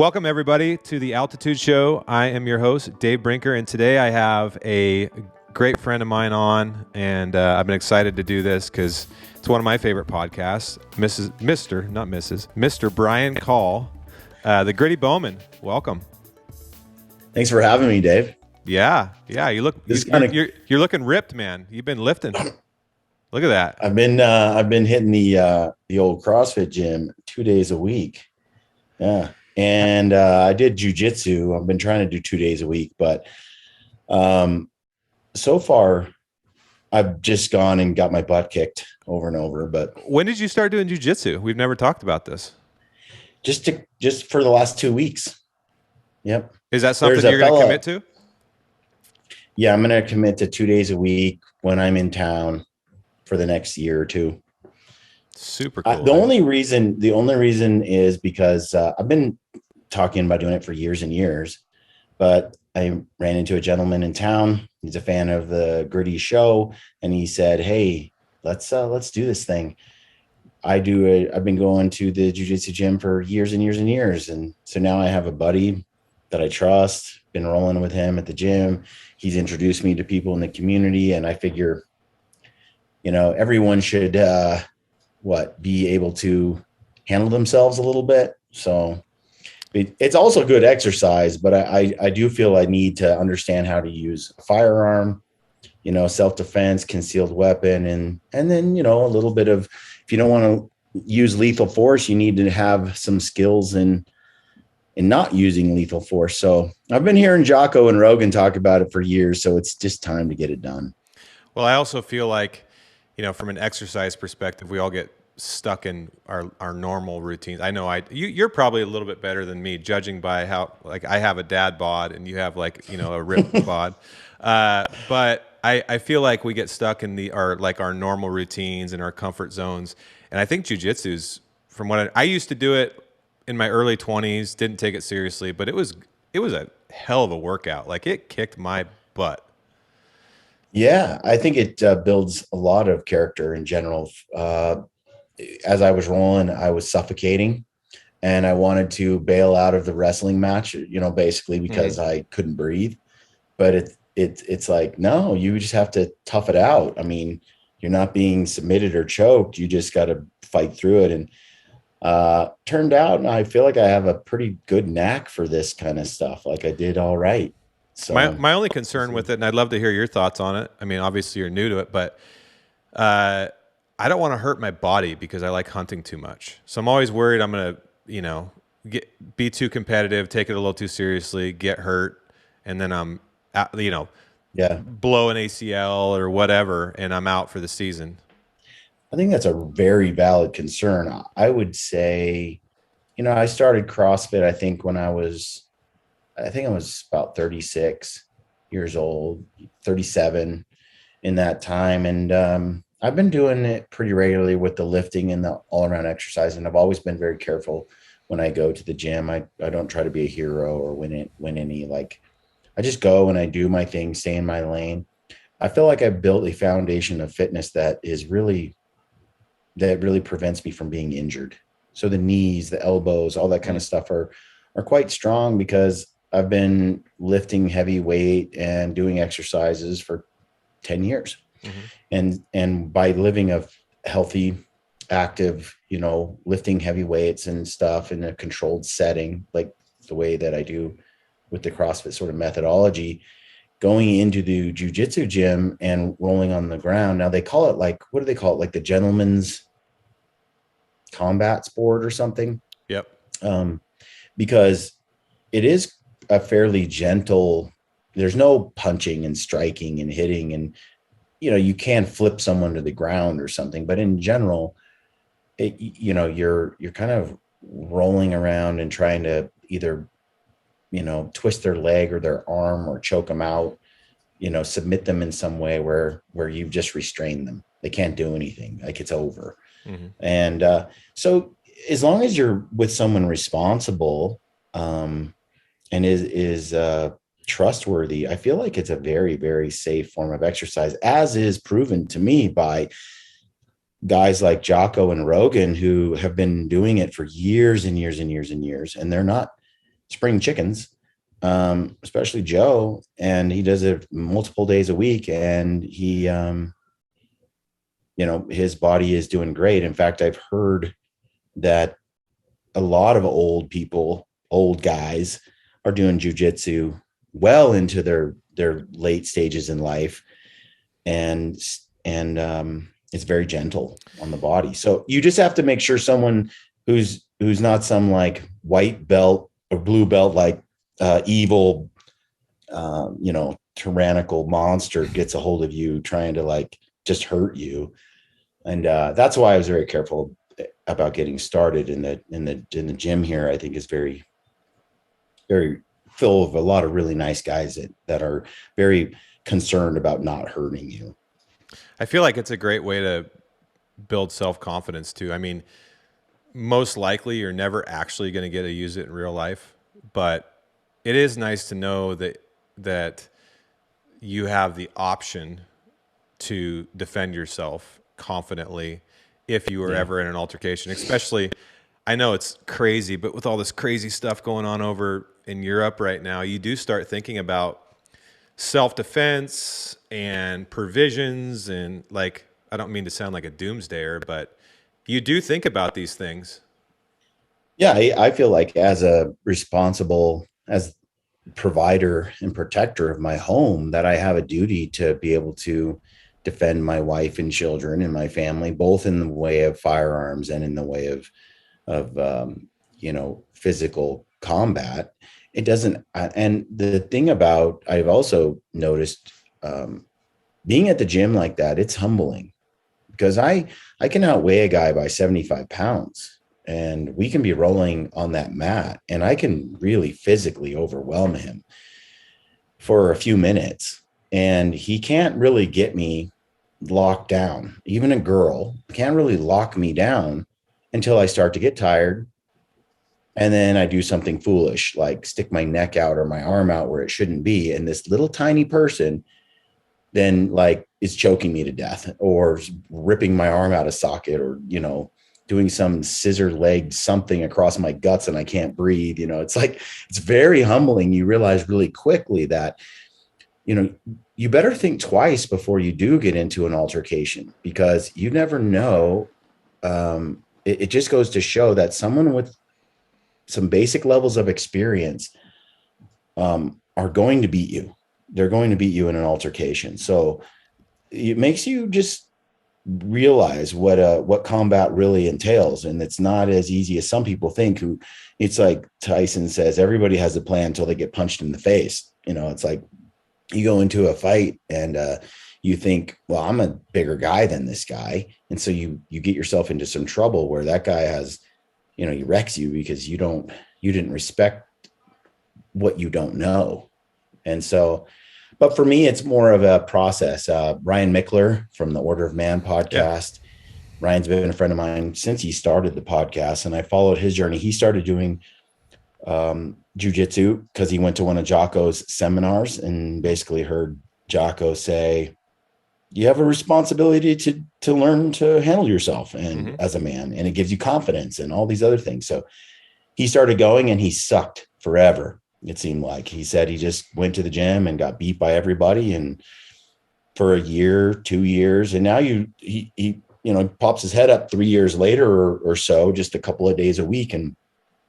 Welcome, everybody, to the Altitude Show. I am your host, Dave Brinker, and today I have a great friend of mine on, and I've been excited to do this because it's one of my favorite podcasts, Mr. Brian Call, the Gritty Bowman. Welcome. Thanks for having me, Dave. Yeah. You're looking ripped, man. You've been lifting. Look at that. I've been hitting the old CrossFit gym 2 days a week. Yeah. And I did jujitsu. I've been trying to do 2 days a week, but so far I've just gone and got my butt kicked over and over. But when did you start doing jujitsu? We've never talked about this. Just for the last 2 weeks. Yep. Is that something you're going to commit to? Yeah, I'm going to commit to 2 days a week when I'm in town for the next year or two. Super cool. The only reason is because I've been talking about doing it for years and years, but I ran into a gentleman in town. He's a fan of the Gritty show, and he said, "Hey, let's do this thing." I've been going to the jiu-jitsu gym for years and years and years, and so now I have a buddy that I trust. Been rolling with him at the gym. He's introduced me to people in the community, and I figure, everyone should be able to handle themselves a little bit. So it's also good exercise, but I do feel I need to understand how to use a firearm, self-defense, concealed weapon, and then, a little bit of, if you don't want to use lethal force, you need to have some skills in not using lethal force. So I've been hearing Jocko and Rogan talk about it for years, so it's just time to get it done. Well, I also feel like, from an exercise perspective, we all get stuck in our normal routines. I know you're probably a little bit better than me, judging by how, like, I have a dad bod and you have, like, a ripped bod. But I feel like we get stuck in our normal routines and our comfort zones. And I think jujitsu's, from what I used to do it in my early 20s, didn't take it seriously, but it was a hell of a workout. Like, it kicked my butt. Yeah, I think it builds a lot of character in general. As I was rolling, I was suffocating, and I wanted to bail out of the wrestling match, basically because I couldn't breathe. But it's like, no, you just have to tough it out. I mean, you're not being submitted or choked. You just got to fight through it. And turned out, I feel like I have a pretty good knack for this kind of stuff. Like, I did all right. So my only concern with it, and I'd love to hear your thoughts on it. I mean, obviously you're new to it, but I don't want to hurt my body because I like hunting too much. So I'm always worried I'm going to, be too competitive, take it a little too seriously, get hurt, and then I'm, blow an ACL or whatever, and I'm out for the season. I think that's a very valid concern. I would say, I started CrossFit, I think I was about 36 years old, 37 in that time. And I've been doing it pretty regularly with the lifting and the all around exercise. And I've always been very careful when I go to the gym. I don't try to be a hero or win any, like, I just go and I do my thing, stay in my lane. I feel like I've built a foundation of fitness that really prevents me from being injured. So the knees, the elbows, all that kind of stuff are quite strong because I've been lifting heavy weight and doing exercises for 10 years. Mm-hmm. And by living a healthy, active, lifting heavy weights and stuff in a controlled setting, like the way that I do with the CrossFit sort of methodology, going into the jiu-jitsu gym and rolling on the ground. Now they call it, like, what do they call it? Like the gentleman's combat sport or something. Yep. Because it is a fairly gentle, there's no punching and striking and hitting, and you can flip someone to the ground or something, but in general, you're kind of rolling around and trying to either twist their leg or their arm or choke them out, submit them in some way where you've just restrained them. They can't do anything, like it's over. Mm-hmm. And so as long as you're with someone responsible and is trustworthy, I feel like it's a very, very safe form of exercise, as is proven to me by guys like Jocko and Rogan, who have been doing it for years and years and years and years. And they're not spring chickens, especially Joe, and he does it multiple days a week, and he, his body is doing great. In fact, I've heard that a lot of old people, old guys, are doing jujitsu well into their late stages in life, and it's very gentle on the body. So you just have to make sure someone who's not some like white belt or blue belt, like evil, tyrannical monster gets a hold of you trying to like just hurt you. And that's why I was very careful about getting started in the gym here. I think is very, very full of a lot of really nice guys that are very concerned about not hurting you. I feel like it's a great way to build self-confidence too. I mean, most likely you're never actually going to get to use it in real life, but it is nice to know that you have the option to defend yourself confidently if you were ever in an altercation. Especially, I know it's crazy, but with all this crazy stuff going on over in Europe right now, you do start thinking about self-defense and provisions, and like, I don't mean to sound like a doomsdayer, but you do think about these things. Yeah, I feel like as provider and protector of my home, that I have a duty to be able to defend my wife and children and my family, both in the way of firearms and in the way of physical combat. It doesn't, and the thing about, I've also noticed, being at the gym like that, it's humbling because I can outweigh a guy by 75 pounds, and we can be rolling on that mat and I can really physically overwhelm him for a few minutes, and he can't really get me locked down. Even a girl can't really lock me down until I start to get tired. And then I do something foolish, like stick my neck out or my arm out where it shouldn't be. And this little tiny person then like is choking me to death or ripping my arm out of socket, or, doing some scissor leg something across my guts and I can't breathe. It's like, it's very humbling. You realize really quickly that, you better think twice before you do get into an altercation, because you never know. It just goes to show that someone with some basic levels of experience are going to beat you. They're going to beat you in an altercation. So it makes you just realize what combat really entails. And it's not as easy as some people think, it's like Tyson says, everybody has a plan until they get punched in the face. It's like you go into a fight and you think, well, I'm a bigger guy than this guy. And so you get yourself into some trouble where that guy has, he wrecks you because you didn't respect what you don't know. And so, but for me, it's more of a process. Ryan Mickler from the Order of Man podcast. Yeah. Ryan's been a friend of mine since he started the podcast, and I followed his journey. He started doing jujitsu because he went to one of Jocko's seminars and basically heard Jocko say, you have a responsibility to learn to handle yourself and as a man, and it gives you confidence and all these other things. So he started going and he sucked forever. It seemed like. He said he just went to the gym and got beat by everybody, and for a year, 2 years, and now he pops his head up 3 years later or so, just a couple of days a week, and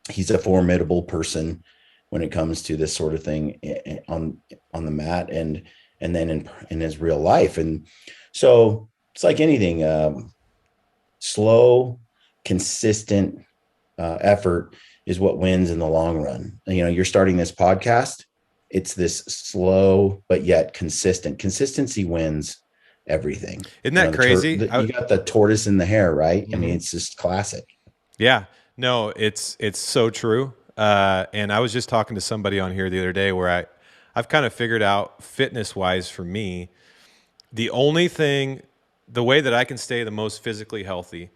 he's a formidable person when it comes to this sort of thing on the mat and then in his real life. And so it's like anything, slow, consistent effort is what wins in the long run. You're starting this podcast. It's this slow, but yet consistent. Consistency wins everything. Isn't that crazy? You got the tortoise in the hare, right? I mean, it's just classic. Yeah, no, it's so true. And I was just talking to somebody on here the other day where I've kind of figured out fitness wise for me, the way that I can stay the most physically healthy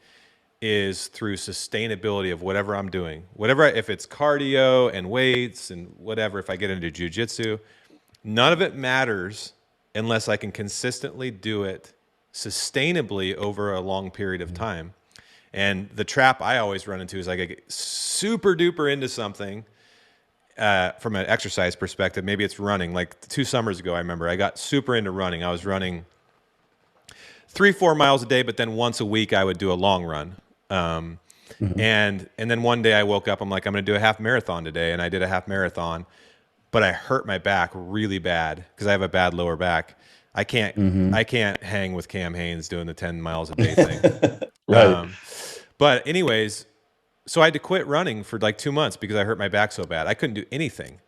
is through sustainability of whatever I'm doing. If it's cardio and weights and whatever, if I get into jujitsu, none of it matters unless I can consistently do it sustainably over a long period of time. And the trap I always run into is like I get super duper into something from an exercise perspective, maybe it's running. Like 2 summers ago, I remember I got super into running. I was running 3-4 miles a day, but then once a week I would do a long run. Mhm. And then one day I woke up, I'm like, I'm going to do a half marathon today. And I did a half marathon, but I hurt my back really bad because I have a bad lower back. I can't hang with Cam Hanes doing the 10 miles a day thing. Right. But anyways, so I had to quit running for like 2 months because I hurt my back so bad. I couldn't do anything.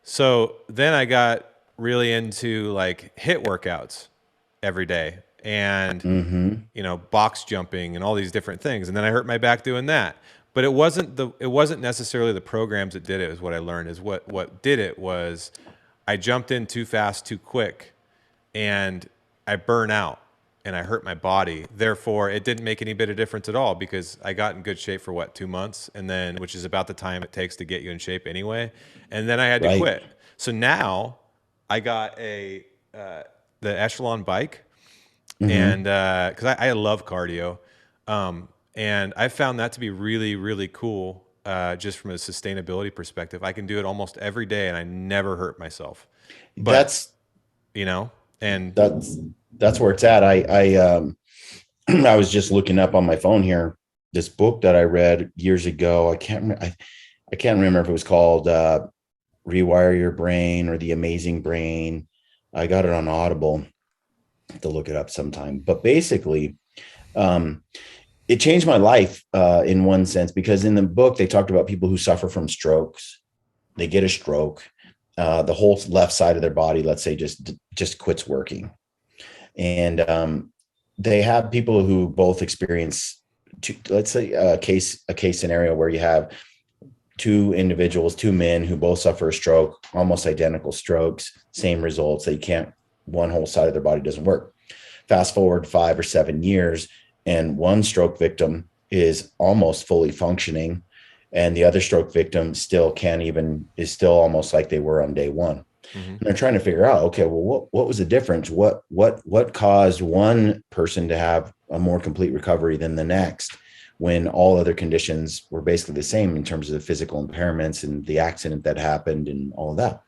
So then I got really into like HIIT workouts every day and, Hmm. box jumping and all these different things. And then I hurt my back doing that. But it wasn't necessarily the programs that did it, is what I learned. Is what did it was I jumped in too fast, too quick, and I burn out and I hurt my body. Therefore, it didn't make any bit of difference at all because I got in good shape for 2 months, and then which is about the time it takes to get you in shape anyway. And then I had to Right. quit. So now I got the Echelon bike, Hmm. and because I love cardio, and I found that to be really really cool. Just from a sustainability perspective, I can do it almost every day, and I never hurt myself. But That's you know, and that's that's where it's at. I was just looking up on my phone here this book that I read years ago. I can't remember if it was called Rewire Your Brain or The Amazing Brain. I got it on Audible. To look it up sometime. But basically, um, it changed my life in one sense, because in the book they talked about people who suffer from strokes. They get a stroke, the whole left side of their body, let's say, just quits working, and they have people who both experience, let's say, a case scenario where you have two individuals, two men who both suffer a stroke, almost identical strokes, same results. They can't, one whole side of their body doesn't work. Fast forward 5 or 7 years, and one stroke victim is almost fully functioning, and the other stroke victim still can't even, is still almost like they were on day one. mhm. And they're trying to figure out, okay, well, what was the difference? What caused one person to have a more complete recovery than the next, when all other conditions were basically the same in terms of the physical impairments and the accident that happened and all of that?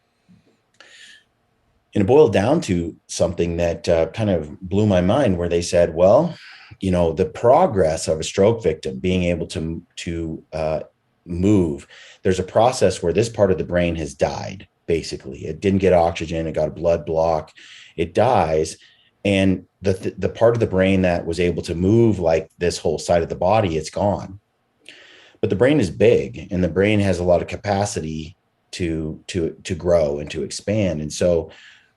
And it boiled down to something that kind of blew my mind, where they said, well, the progress of a stroke victim being able to move, there's a process where this part of the brain has died. Basically, it didn't get oxygen, it got a blood block, it dies, and the part of the brain that was able to move like this whole side of the body, it's gone. But the brain is big, and the brain has a lot of capacity to grow and to expand. And so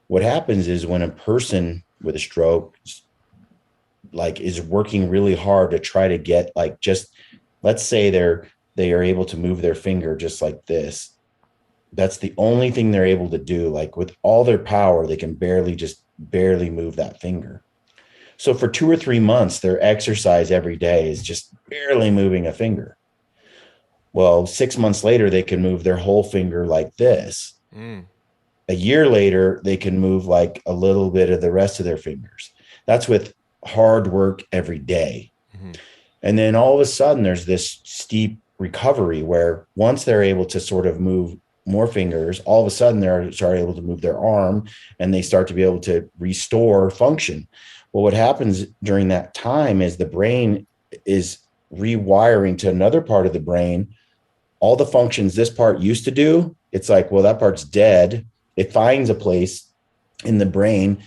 what happens is, when a person with a stroke like is working really hard to try to get, like, just, let's say they are able to move their finger just like this, that's the only thing they're able to do. Like, with all their power, they can barely move that finger. So for 2 or 3 months, their exercise every day is just barely moving a finger. Well, 6 months later, they can move their whole finger like this. Mm. A year later, they can move like a little bit of the rest of their fingers. That's with hard work every day. Mhm. And then all of a sudden, there's this steep recovery where, once they're able to sort of move more fingers, all of a sudden they're able to move their arm, and they start to be able to restore function. Well, what happens during that time is the brain is rewiring to another part of the brain. All the functions this part used to do, it's like, well, that part's dead. It finds a place in the brain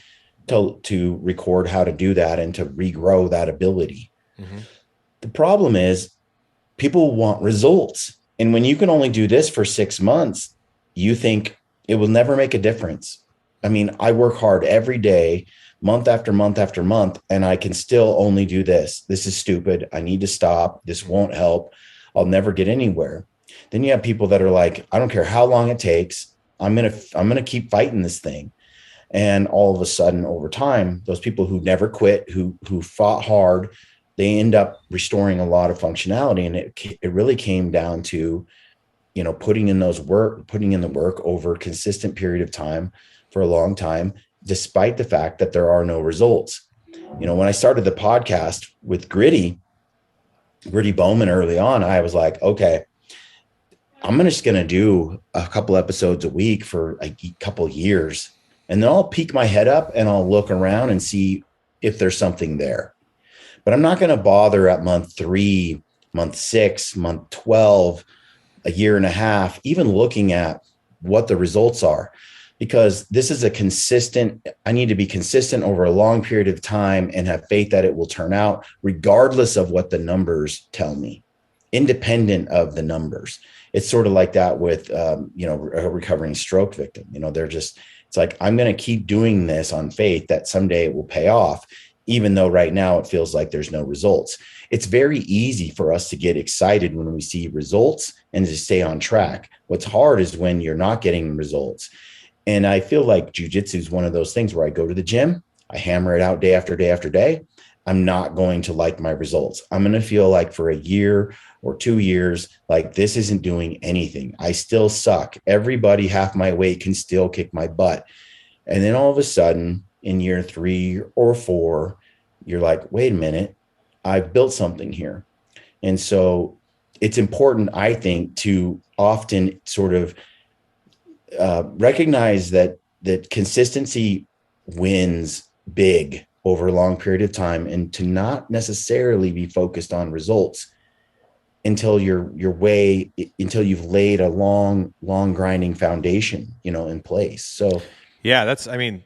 to record how to do that and to regrow that ability. Mhm. The problem is, people want results. And when you can only do this for 6 months, you think it will never make a difference. I mean, I work hard every day, month after month after month, and I can still only do this. This is stupid. I need to stop. This won't help. I'll never get anywhere. Then you have people that are like, I don't care how long it takes. I'm gonna keep fighting this thing. And all of a sudden, over time, those people who never quit, who fought hard, they end up restoring a lot of functionality. And it really came down to, putting in the work over a consistent period of time for a long time, despite the fact that there are no results. When I started the podcast with Gritty Bowman early on, I was like, okay, I'm just going to do a couple episodes a week for a couple years. And then I'll peek my head up and I'll look around and see if there's something there. But I'm not going to bother at month 3, month 6, month 12, a year and a half, even looking at what the results are, because this is a consistent, I need to be consistent over a long period of time and have faith that it will turn out regardless of what the numbers tell me, independent of the numbers. It's sort of like that with, a recovering stroke victim. They're just, it's like, I'm going to keep doing this on faith that someday it will pay off, even though right now it feels like there's no results. It's very easy for us to get excited when we see results and to stay on track. What's hard is when you're not getting results. And I feel like jujitsu is one of those things where I go to the gym, I hammer it out day after day after day. I'm not going to like my results. I'm going to feel like for a year or 2 years, like this isn't doing anything. I still suck. Everybody half my weight can still kick my butt. And then all of a sudden in year 3 or 4, you're like, wait a minute, I've built something here. And so it's important, I think, to often sort of recognize that consistency wins big over a long period of time, and to not necessarily be focused on results until until you've laid a long grinding foundation, in place. So Yeah, I mean,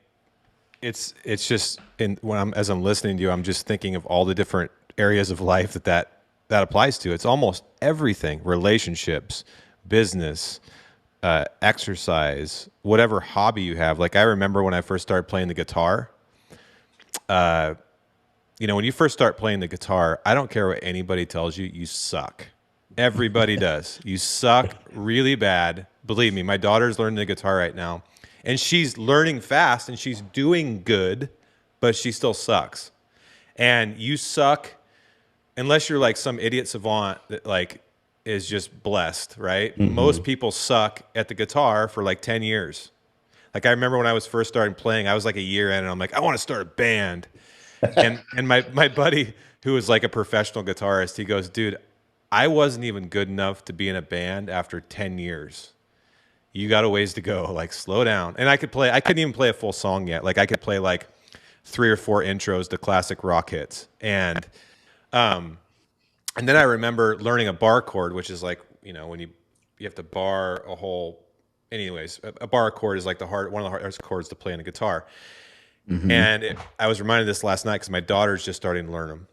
it's just as I'm listening to you, I'm just thinking of all the different areas of life that applies to. It's almost everything: relationships, business, exercise, whatever hobby you have. Like I remember when I first started playing the guitar. When you first start playing the guitar, I don't care what anybody tells you, you suck. Everybody does. You suck really bad. Believe me, my daughter's learning the guitar right now, and she's learning fast and she's doing good, but she still sucks. And you suck unless you're like some idiot savant that like is just blessed, right? mm-hmm. Most people suck at the guitar for like 10 years. Like I remember when I was first starting playing, I was like a year in and I'm like, I want to start a band. And my buddy who was like a professional guitarist, he goes, dude, I wasn't even good enough to be in a band after 10 years. You got a ways to go. Like slow down. And I couldn't even play a full song yet. Like I could play like 3 or 4 intros to classic rock hits. And then I remember learning a bar chord, which is like, when you have to bar a whole, anyways, a bar chord is like one of the hardest chords to play on a guitar. Mm-hmm. And I was reminded of this last night because my daughter's just starting to learn them.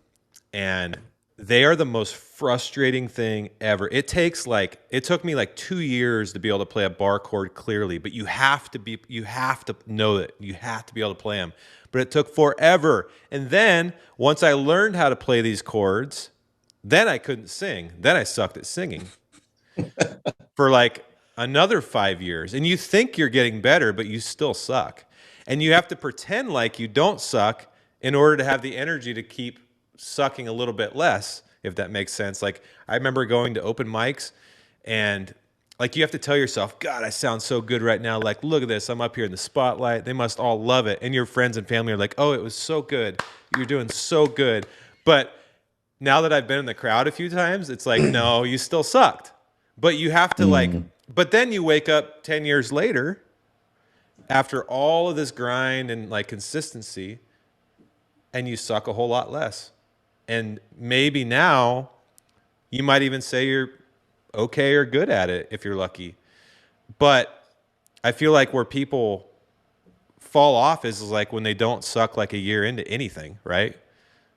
And they are the most frustrating thing ever. It took me like 2 years to be able to play a bar chord clearly, but you have to know it. You have to be able to play them. But it took forever. And then once I learned how to play these chords, then I couldn't sing. Then I sucked at singing for like another 5 years. And you think you're getting better, but you still suck. And you have to pretend like you don't suck in order to have the energy to keep sucking a little bit less, if that makes sense. Like I remember going to open mics and like you have to tell yourself, God, I sound so good right now. Like, look at this. I'm up here in the spotlight. They must all love it. And your friends and family are like, oh, it was so good. You're doing so good. But now that I've been in the crowd a few times, it's like, no, you still sucked. But you have to but then you wake up 10 years later after all of this grind and like consistency, and you suck a whole lot less. And maybe now you might even say you're okay or good at it if you're lucky. But I feel like where people fall off is like when they don't suck like a year into anything, right?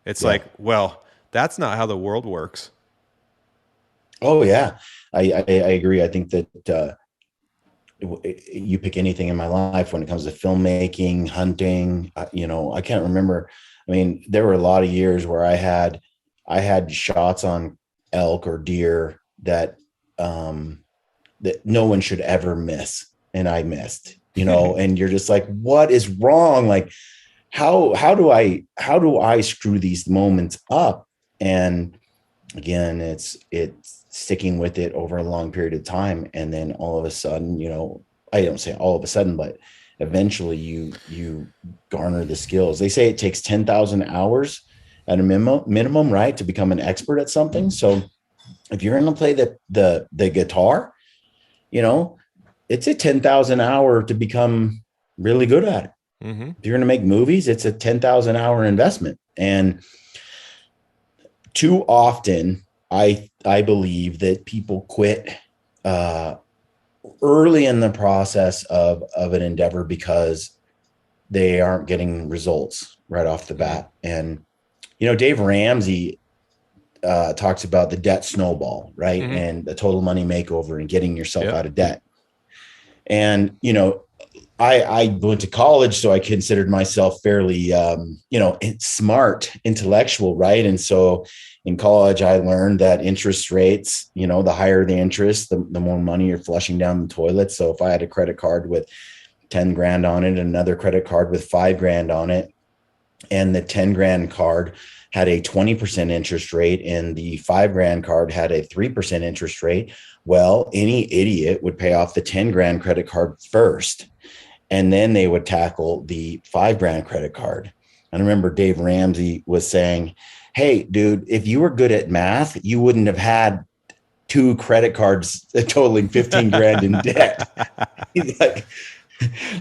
It's like, well, that's not how the world works. Oh yeah, I agree. I think that you pick anything in my life when it comes to filmmaking, hunting, I can't remember. I mean, there were a lot of years where I had shots on elk or deer that no one should ever miss, and I missed, and you're just like, what is wrong? Like, how do I screw these moments up? And again, it's sticking with it over a long period of time. And then all of a sudden, I don't say all of a sudden, but eventually you garner the skills. They say it takes 10,000 hours at a minimum, right, to become an expert at something. So if you're going to play the guitar, you know, it's a 10,000 hour to become really good at it. Mm-hmm. If you're going to make movies, it's a 10,000 hour investment. And too often, I believe that people quit uh, early in the process of an endeavor because they aren't getting results right off the bat. And Dave Ramsey talks about the debt snowball, right? Mm-hmm. And the total money makeover and getting yourself Yep. out of debt. And I went to college, so I considered myself fairly, smart, intellectual, right? And so in college, I learned that interest rates, the higher the interest, the more money you're flushing down the toilet. So if I had a credit card with 10 grand on it, another credit card with 5 grand on it, and the 10 grand card had a 20% interest rate and the 5 grand card had a 3% interest rate, well, any idiot would pay off the 10 grand credit card first, and then they would tackle the 5 grand credit card. And I remember Dave Ramsey was saying, hey, dude, if you were good at math, you wouldn't have had 2 credit cards totaling 15 grand in debt. He's like,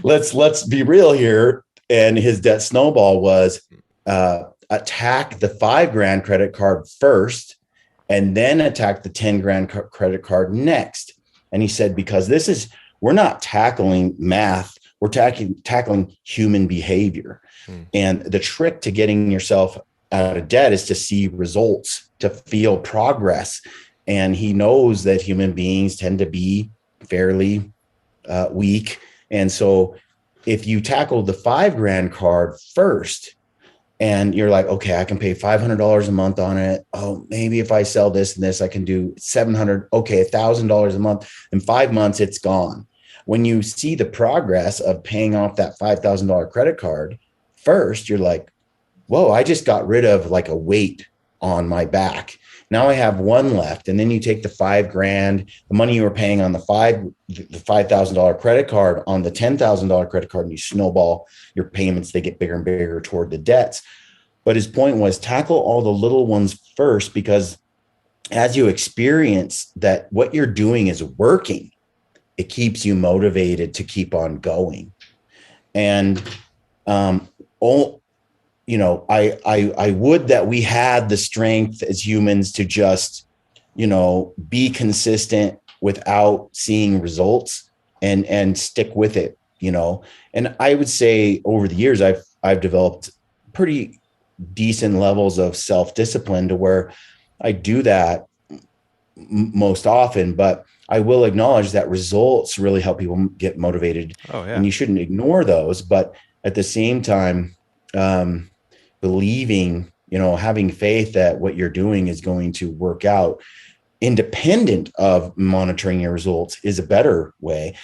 let's be real here. And his debt snowball was attack the 5 grand credit card first, and then attack the 10 grand credit card next. And he said, because we're not tackling math, we're tackling human behavior. And the trick to getting yourself out of debt is to see results, to feel progress. And he knows that human beings tend to be fairly weak. And so if you tackle the 5 grand card first, and you're like, okay, I can pay $500 a month on it. Oh, maybe if I sell this and this, I can do 700. Okay, $1,000 a month. In 5 months, it's gone. When you see the progress of paying off that $5,000 credit card first, you're like, whoa, I just got rid of like a weight on my back. Now I have one left. And then you take the 5 grand, the money you were paying on the $5,000 credit card on the $10,000 credit card, and you snowball your payments. They get bigger and bigger toward the debts. But his point was tackle all the little ones first, because as you experience that what you're doing is working, it keeps you motivated to keep on going. And, I would that we had the strength as humans to just, be consistent without seeing results and stick with it, And I would say over the years, I've developed pretty decent levels of self-discipline to where I do that most often, but I will acknowledge that results really help people get motivated. Oh yeah. And you shouldn't ignore those, but at the same time, believing, having faith that what you're doing is going to work out independent of monitoring your results is a better way.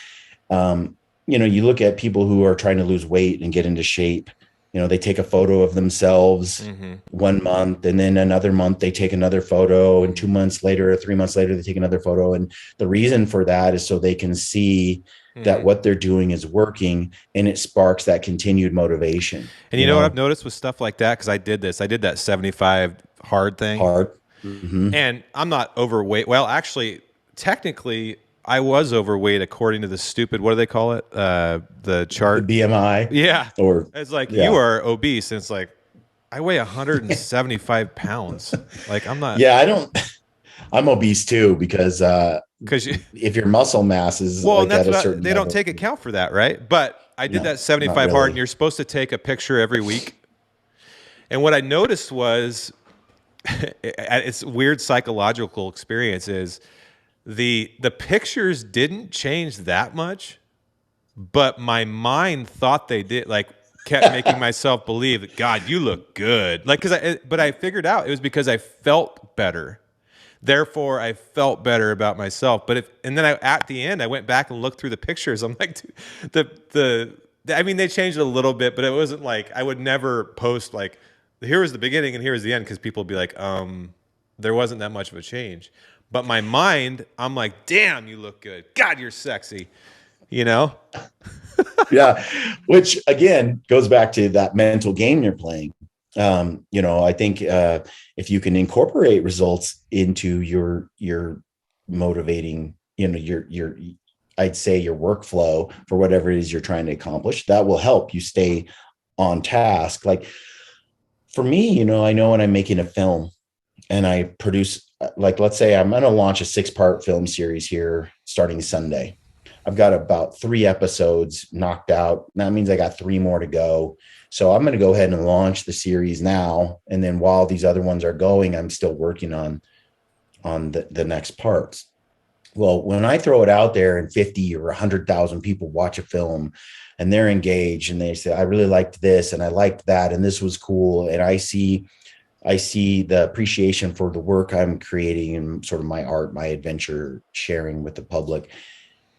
You look at people who are trying to lose weight and get into shape. They take a photo of themselves 1 month, and then another month they take another photo, and 2 months later or 3 months later they take another photo. And the reason for that is so they can see that what they're doing is working, and it sparks that continued motivation. And you know what I've noticed with stuff like that, because I did that 75 hard thing. Hard. Mm-hmm. And I'm not overweight. Well, actually, technically, I was overweight according to the stupid, what do they call it? The chart. The BMI. Yeah. Or it's like, you are obese. And it's like, I weigh 175 pounds. Like, I'm not. Yeah, I'm obese too, because if your muscle mass is well, like at a certain they level, don't take account for that, right? But I did that 75 hard, and you're supposed to take a picture every week. And what I noticed was, it's a weird psychological experience, is the pictures didn't change that much, but my mind thought they did. Like, kept making myself believe that, God, you look good. Like, but I figured out it was because I felt better. Therefore, I felt better about myself. And then at the end, I went back and looked through the pictures. I'm like, I mean, they changed it a little bit, but it wasn't like, I would never post like, here was the beginning and here was the end, because people would be like, there wasn't that much of a change. But my mind, I'm like, damn, you look good. God, you're sexy. Yeah. Which again goes back to that mental game you're playing. I think if you can incorporate results into your motivating, your I'd say your workflow for whatever it is you're trying to accomplish. That will help you stay on task. Like for me, I know when I'm making a film and I produce, like, let's say I'm going to launch a 6-part film series here starting Sunday. I've got about 3 episodes knocked out. That means I got 3 more to go. So I'm going to go ahead and launch the series now. And then while these other ones are going, I'm still working on the next parts. Well, when I throw it out there and 50 or 100,000 people watch a film and they're engaged and they say, I really liked this and I liked that and this was cool. And I see the appreciation for the work I'm creating and sort of my art, my adventure sharing with the public.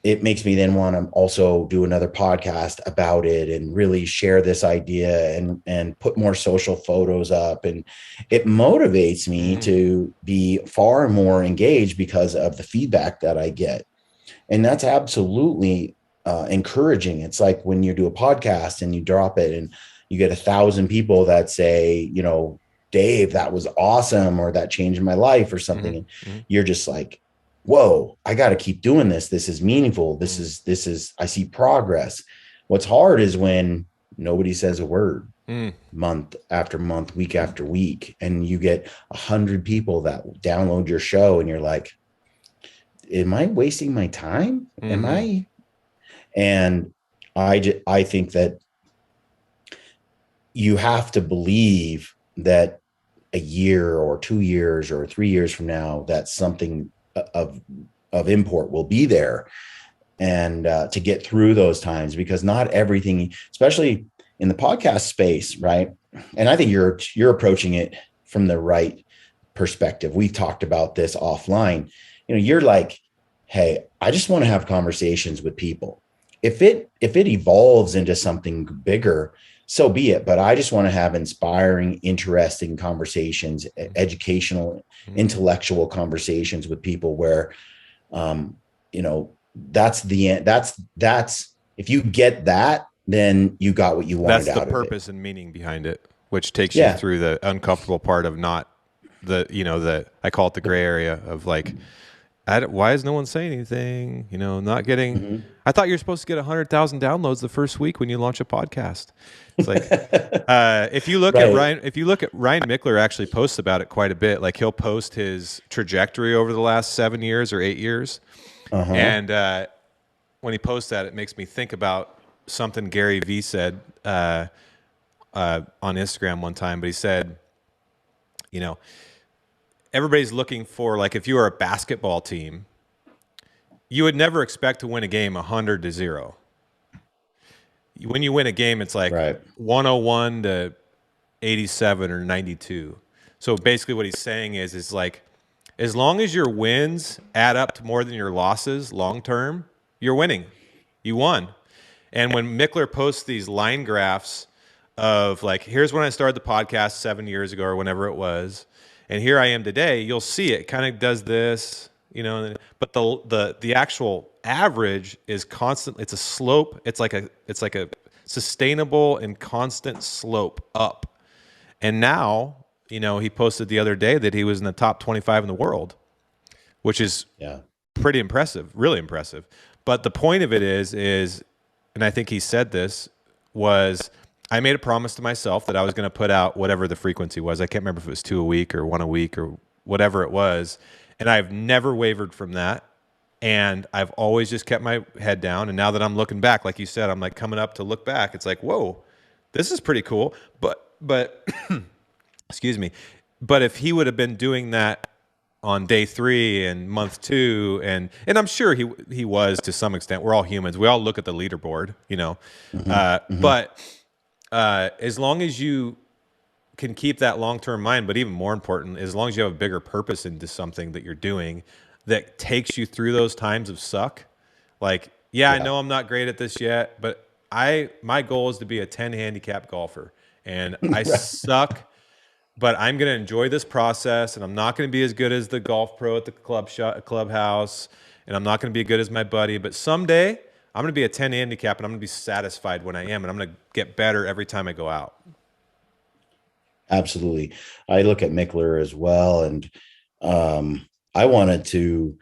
It makes me then want to also do another podcast about it and really share this idea and put more social photos up. And it motivates me to be far more engaged because of the feedback that I get. And that's absolutely encouraging. It's like when you do a podcast and you drop it and you get 1,000 people that say, Dave, that was awesome, or that changed my life or something. Mm-hmm. And you're just like, whoa, I got to keep doing this. This is meaningful. This is, I see progress. What's hard is when nobody says a word month after month, week after week, and you get 100 people that download your show and you're like, am I wasting my time? Am I? And I think that you have to believe that a year or 2 years or 3 years from now, that something of import will be there, and to get through those times, because not everything, especially in the podcast space, right? And I think you're approaching it from the right perspective. We've talked about this offline. You're like, hey, I just want to have conversations with people. If it evolves into something bigger, so be it. But I just want to have inspiring, interesting conversations, educational, intellectual conversations with people where, that's the end. That's if you get that, then you got what you wanted out of it. That's the purpose and meaning behind it, which takes you through the uncomfortable part of not I call it the gray area of like, why is no one saying anything? Not getting. I thought you're supposed to get 100,000 downloads the first week when you launch a podcast. It's like, if you look at Ryan Mickler actually posts about it quite a bit. Like he'll post his trajectory over the last 7 years or 8 years, and when he posts that, it makes me think about something Gary Vee said on Instagram one time. But he said, everybody's looking for, like, if you were a basketball team, you would never expect to win a game 100-0. When you win a game, it's like 101 to 87 or 92. So basically what he's saying is like, as long as your wins add up to more than your losses long term, you're winning. You won. And when Mickler posts these line graphs of like, here's when I started the podcast 7 years ago or whenever it was, and here I am today, you'll see it kind of does this, but the actual average is constant. It's a slope. It's like a sustainable and constant slope up. And now, he posted the other day that he was in the top 25 in the world, which is pretty impressive, really impressive. But the point of it is, and I think he said this, was I made a promise to myself that I was going to put out whatever the frequency was. I can't remember if it was 2 a week or 1 a week or whatever it was. And I've never wavered from that. And I've always just kept my head down. And now that I'm looking back, like you said, I'm like coming up to look back. It's like, whoa, this is pretty cool. But excuse me. But if he would have been doing that on day 3 and month 2, and I'm sure he was to some extent. We're all humans. We all look at the leaderboard, but as long as you can keep that long-term mind, but even more important, as long as you have a bigger purpose into something that you're doing that takes you through those times of suck. Like, I know I'm not great at this yet, but my goal is to be a 10 handicap golfer, and I suck, but I'm going to enjoy this process, and I'm not going to be as good as the golf pro at the clubhouse, and I'm not going to be as good as my buddy, but someday I'm going to be a 10 handicap, and I'm going to be satisfied when I am, and I'm going to get better every time I go out. Absolutely. I look at Mickler as well, and I wanted to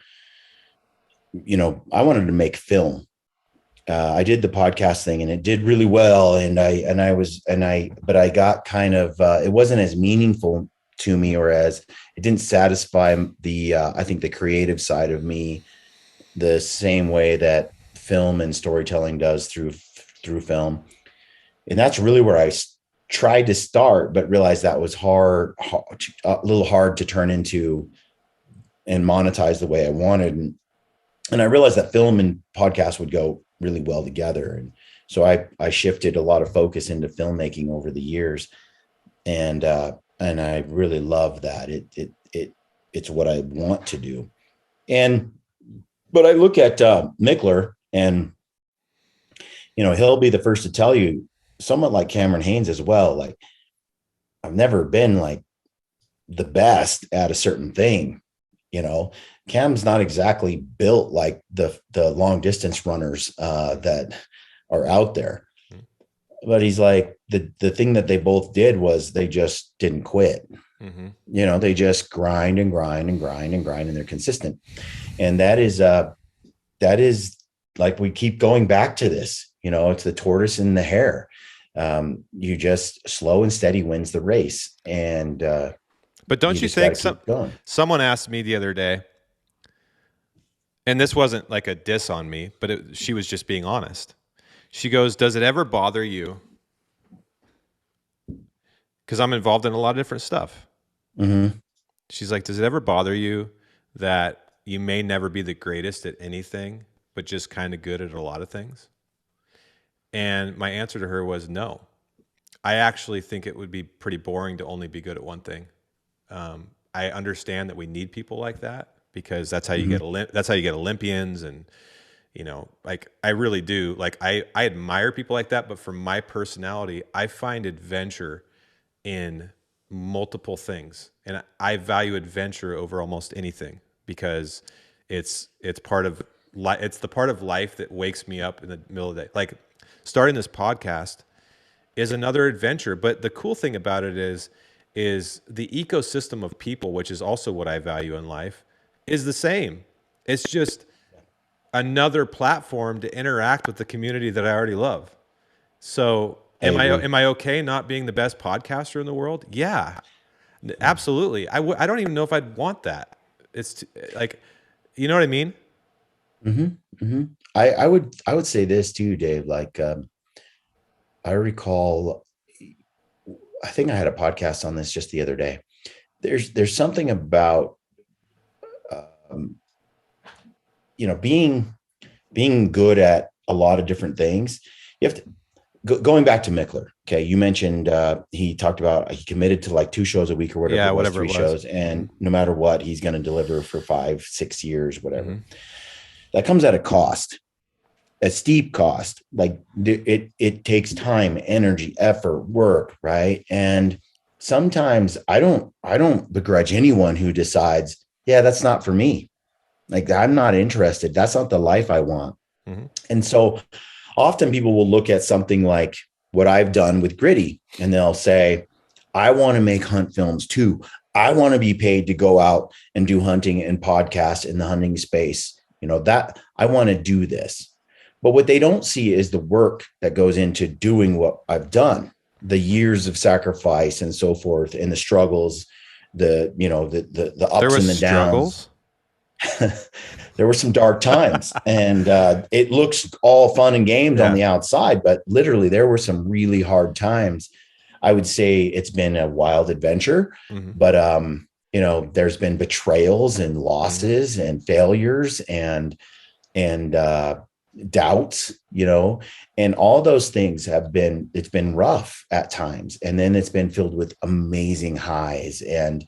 I wanted to make film. I did the podcast thing and it did really well. But I got kind of, it wasn't as meaningful to me, or as it didn't satisfy I think the creative side of me the same way that film and storytelling does through film. And that's really where I tried to start, but realized that was a little hard to turn into and monetize the way I wanted. And I realized that film and podcast would go really well together. And so I shifted a lot of focus into filmmaking over the years. And I really love that. It's what I want to do. But I look at Mickler, and, he'll be the first to tell you, somewhat like Cameron Hanes as well. Like, I've never been like the best at a certain thing. Cam's not exactly built like the long distance runners that are out there, but he's like, the thing that they both did was they just didn't quit. Mm-hmm. They just grind and grind and grind and grind, and they're consistent. And that is like, we keep going back to this, it's the tortoise and the hare. You just slow and steady wins the race. And, but don't you think someone asked me the other day, and this wasn't like a diss on me, but she was just being honest. She goes, does it ever bother you? Because I'm involved in a lot of different stuff. Mm-hmm. She's like, does it ever bother you that you may never be the greatest at anything, but just kind of good at a lot of things? And my answer to her was no. I actually think it would be pretty boring to only be good at one thing. I understand that we need people like that, because that's how you get that's how you get Olympians, and like, I really do. Like, I admire people like that, but for my personality, I find adventure in multiple things, and I value adventure over almost anything, because it's part of it's the part of life that wakes me up in the middle of the day. Like, starting this podcast is another adventure, but the cool thing about it is the ecosystem of people, which is also what I value in life, is the same. It's just another platform to interact with the community that I already love. So am I okay not being the best podcaster in the world? Yeah, absolutely. I don't even know if I'd want that. It's like, you know what I mean? Mm-hmm. Mm-hmm. I would say this too, Dave. Like, I recall, I think I had a podcast on this just the other day. There's something about, being good at a lot of different things. You have to, going back to Mickler. Okay. You mentioned, he talked about, he committed to like 2 shows a week or whatever. Yeah, whatever 3 shows. And no matter what, he's going to deliver for 5-6 years, whatever. Mm-hmm. That comes at a cost, a steep cost. Like, it takes time, energy, effort, work. Right. And sometimes I don't begrudge anyone who decides, yeah, that's not for me. Like, I'm not interested. That's not the life I want. Mm-hmm. And so often people will look at something like what I've done with Gritty, and they'll say, I want to make hunt films too. I want to be paid to go out and do hunting and podcast in the hunting space. That I want to do this. But what they don't see is the work that goes into doing what I've done, the years of sacrifice and so forth, and the struggles, the ups and the downs. There were some dark times, and it looks all fun and games on the outside, but literally there were some really hard times. I would say it's been a wild adventure, but there's been betrayals and losses and failures and doubts, and all those things it's been rough at times. And then it's been filled with amazing highs and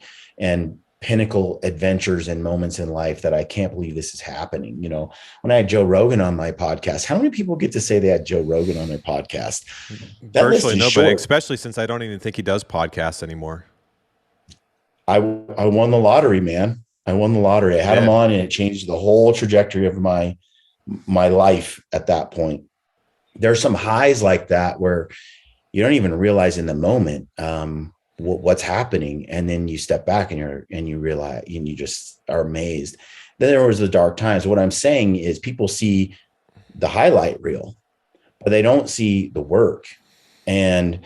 pinnacle adventures and moments in life that I can't believe this is happening. When I had Joe Rogan on my podcast, how many people get to say they had Joe Rogan on their podcast? Virtually nobody, especially since I don't even think he does podcasts anymore. I won the lottery, man. I won the lottery. I had him on, and it changed the whole trajectory of my life at that point. There's some highs like that where you don't even realize in the moment what's happening, and then you step back and you realize, and you just are amazed. then there was the dark times. What I'm saying is people see the highlight reel, but they don't see the work. And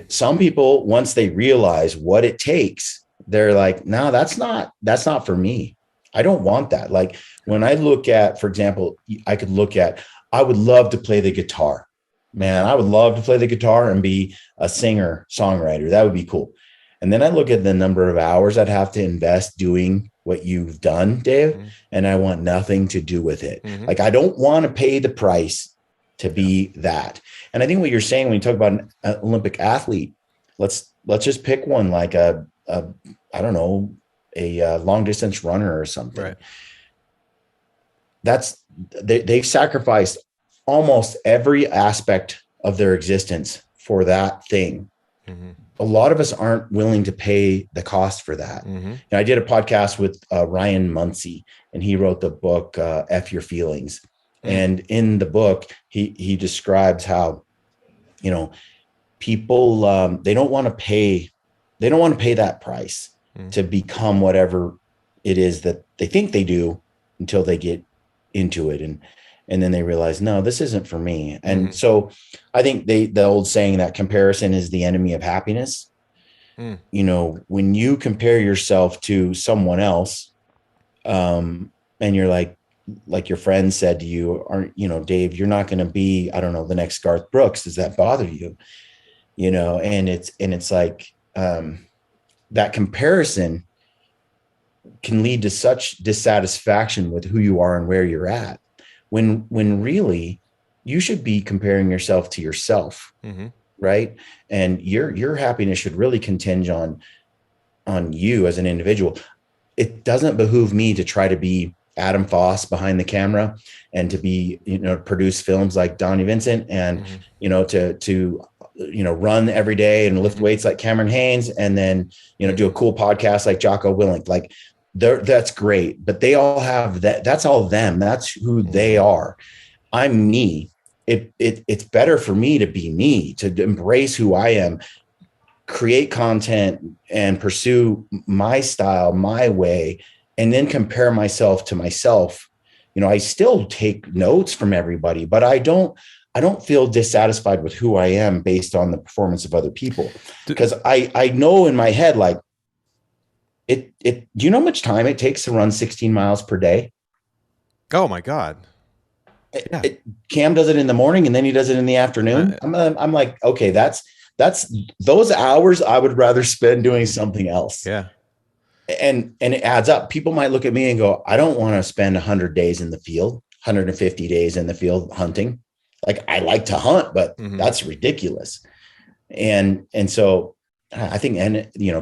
some people, once they realize what it takes, they're like, no, that's not for me. I don't want that. Like when I look at, for example, I would love to play the guitar. Man, I would love to play the guitar and be a singer, songwriter. That would be cool. And then I look at the number of hours I'd have to invest doing what you've done, Dave, and I want nothing to do with it. Like I don't want to pay the price to be that. And I think what you're saying when you talk about an Olympic athlete, let's just pick one like a I don't know, a long distance runner or something. Right. They've sacrificed almost every aspect of their existence for that thing. A lot of us aren't willing to pay the cost for that. And I did a podcast with Ryan Muncie, and he wrote the book F Your Feelings. And in the book, he describes how, people they don't want to pay that price to become whatever it is that they think they do until they get into it. And then they realize, no, this isn't for me. And so I think the old saying that comparison is the enemy of happiness. When you compare yourself to someone else, and you're like your friend said to you, Dave, you're not going to be, I don't know, the next Garth Brooks. Does that bother you? And it's like, that comparison can lead to such dissatisfaction with who you are and where you're at, when really you should be comparing yourself to yourself. Right. And your happiness should really continge on you as an individual. It doesn't behoove me to try to be Adam Foss behind the camera and to be, produce films like Donnie Vincent and, to run every day and lift weights like Cameron Haynes, and then, do a cool podcast like Jocko Willink. Like that's great, but they all have that's all them. That's who they are. I'm me. It's better for me to be me, to embrace who I am, create content and pursue my style, my way, and then compare myself to myself. I still take notes from everybody, but I don't feel dissatisfied with who I am based on the performance of other people. Because I know in my head, like do you know how much time it takes to run 16 miles per day? Oh my God. Yeah. Cam does it in the morning and then he does it in the afternoon. I'm like, okay, that's those hours I would rather spend doing something else. Yeah. And it adds up. People might look at me and go, I don't want to spend 100 days in the field, 150 days in the field hunting. Like I like to hunt, but that's ridiculous. And so I think,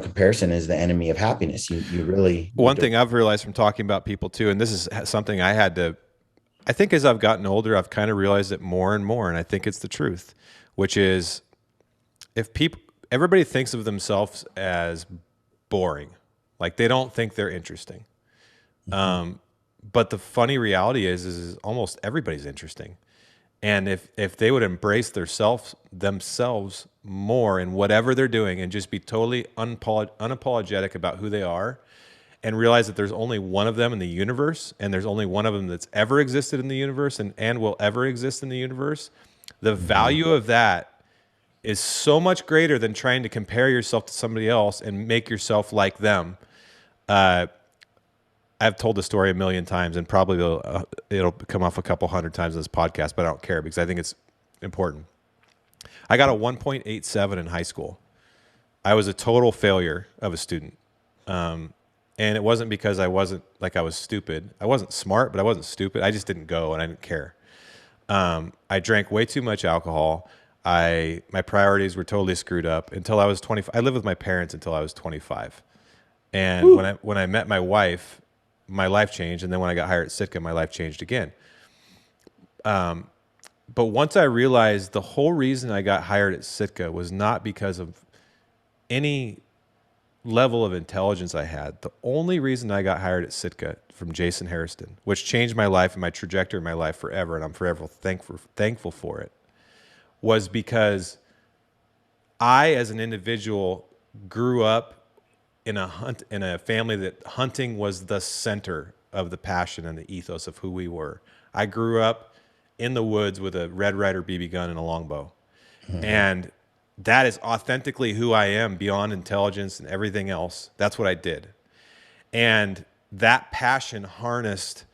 comparison is the enemy of happiness. You really. One thing I've realized from talking about people too, and this is something I think as I've gotten older, I've kind of realized it more and more. And I think it's the truth, which is everybody thinks of themselves as boring. Like they don't think they're interesting. But the funny reality is almost everybody's interesting. And if they would embrace themselves more in whatever they're doing and just be totally unapologetic about who they are, and realize that there's only one of them in the universe, and there's only one of them that's ever existed in the universe and will ever exist in the universe, the value of that is so much greater than trying to compare yourself to somebody else and make yourself like them. I've told the story a million times, and probably it'll come off a couple hundred times in this podcast, but I don't care because I think it's important. I got a 1.87 in high school. I was a total failure of a student. And it wasn't because I was stupid. I wasn't smart, but I wasn't stupid. I just didn't go and I didn't care. I drank way too much alcohol. My priorities were totally screwed up until I was 25. I lived with my parents until I was 25. And when I met my wife, my life changed. And then when I got hired at Sitka, my life changed again. But once I realized the whole reason I got hired at Sitka was not because of any level of intelligence I had. The only reason I got hired at Sitka from Jason Hairston, which changed my life and my trajectory of my life forever, and I'm forever thankful for it, was because I, as an individual, grew up in a family that hunting was the center of the passion and the ethos of who we were. I grew up in the woods with a Red Ryder BB gun and a longbow. Mhm. And that is authentically who I am beyond intelligence and everything else. That's what I did. And that passion harnessed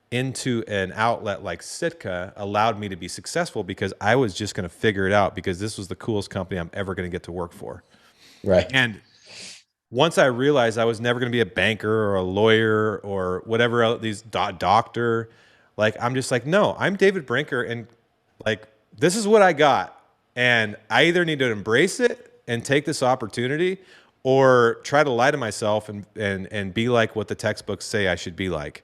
into an outlet like Sitka allowed me to be successful because I was just going to figure it out because this was the coolest company I'm ever going to get to work for. Right. And once I realized I was never going to be a banker or a lawyer or whatever else, these doctor, like I'm just like, no, I'm David Brinker, and like this is what I got, and I either need to embrace it and take this opportunity, or try to lie to myself and be like what the textbooks say I should be like.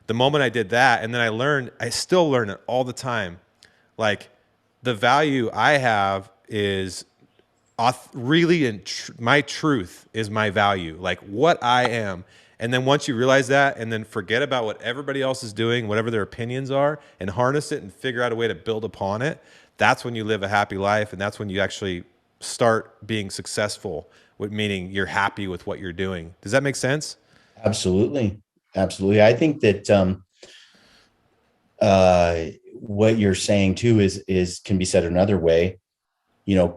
The moment I did that, and then I still learn it all the time. Like the value I have is really my truth is my value, like what I am. And then once you realize that and then forget about what everybody else is doing, whatever their opinions are, and harness it and figure out a way to build upon it, that's when you live a happy life. And that's when you actually start being successful, with meaning you're happy with what you're doing. Does that make sense? Absolutely. Absolutely. I think that what you're saying too is can be said another way.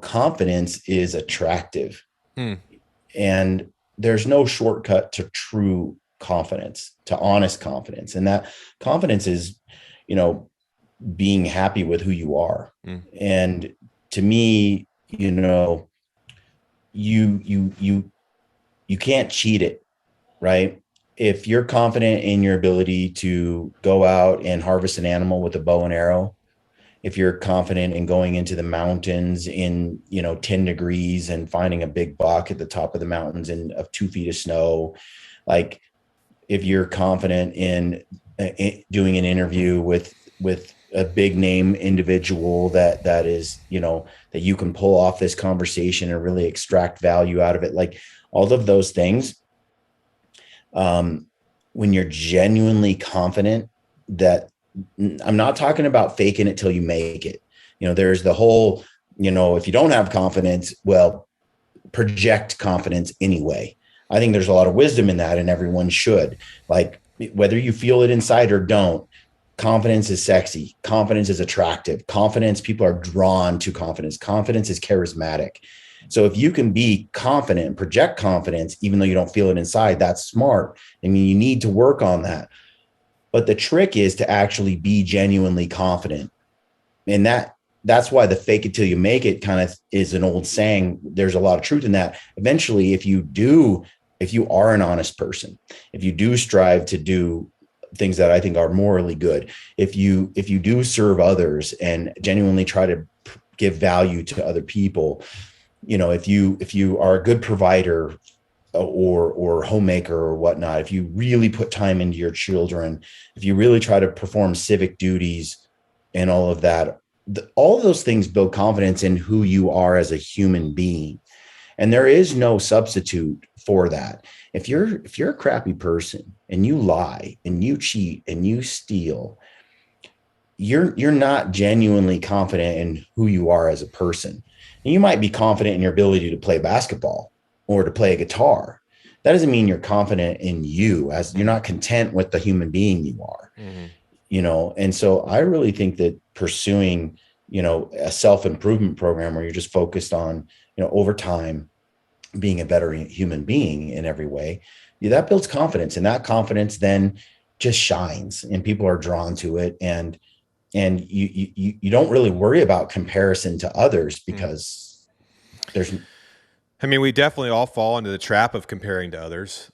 Confidence is attractive, Hmm. and there's no shortcut to true confidence, to honest confidence. And that confidence is, you know, being happy with who you are. Hmm. And to me, you can't cheat it, right? If you're confident in your ability to go out and harvest an animal with a bow and arrow, if you're confident in going into the mountains in 10 degrees and finding a big buck at the top of the mountains in of 2 feet of snow, like if you're confident in doing an interview with a big name individual that is, that you can pull off this conversation and really extract value out of it, like all of those things, when you're genuinely confident that, I'm not talking about faking it till you make it. There's the whole, if you don't have confidence, well, project confidence anyway. I think there's a lot of wisdom in that, and everyone should. Like, whether you feel it inside or don't, confidence is sexy. Confidence is attractive. Confidence, people are drawn to confidence. Confidence is charismatic. So if you can be confident and project confidence, even though you don't feel it inside, that's smart. I mean, you need to work on that. But the trick is to actually be genuinely confident. And that's why the fake it till you make it kind of is an old saying. There's a lot of truth in that. Eventually, if you are an honest person, if you do strive to do things that I think are morally good, if you do serve others and genuinely try to give value to other people, if you are a good provider or homemaker or whatnot, if you really put time into your children, if you really try to perform civic duties and all of that, all of those things build confidence in who you are as a human being. And there is no substitute for that. If you're a crappy person and you lie and you cheat and you steal, you're not genuinely confident in who you are as a person. And you might be confident in your ability to play basketball or to play a guitar. That doesn't mean you're confident in you, as you're not content with the human being you are. Mm-hmm. And so I really think that pursuing, a self-improvement program where you're just focused on, over time being a better human being in every way, that builds confidence, and that confidence then just shines and people are drawn to it. And you don't really worry about comparison to others because there's, I mean, we definitely all fall into the trap of comparing to others.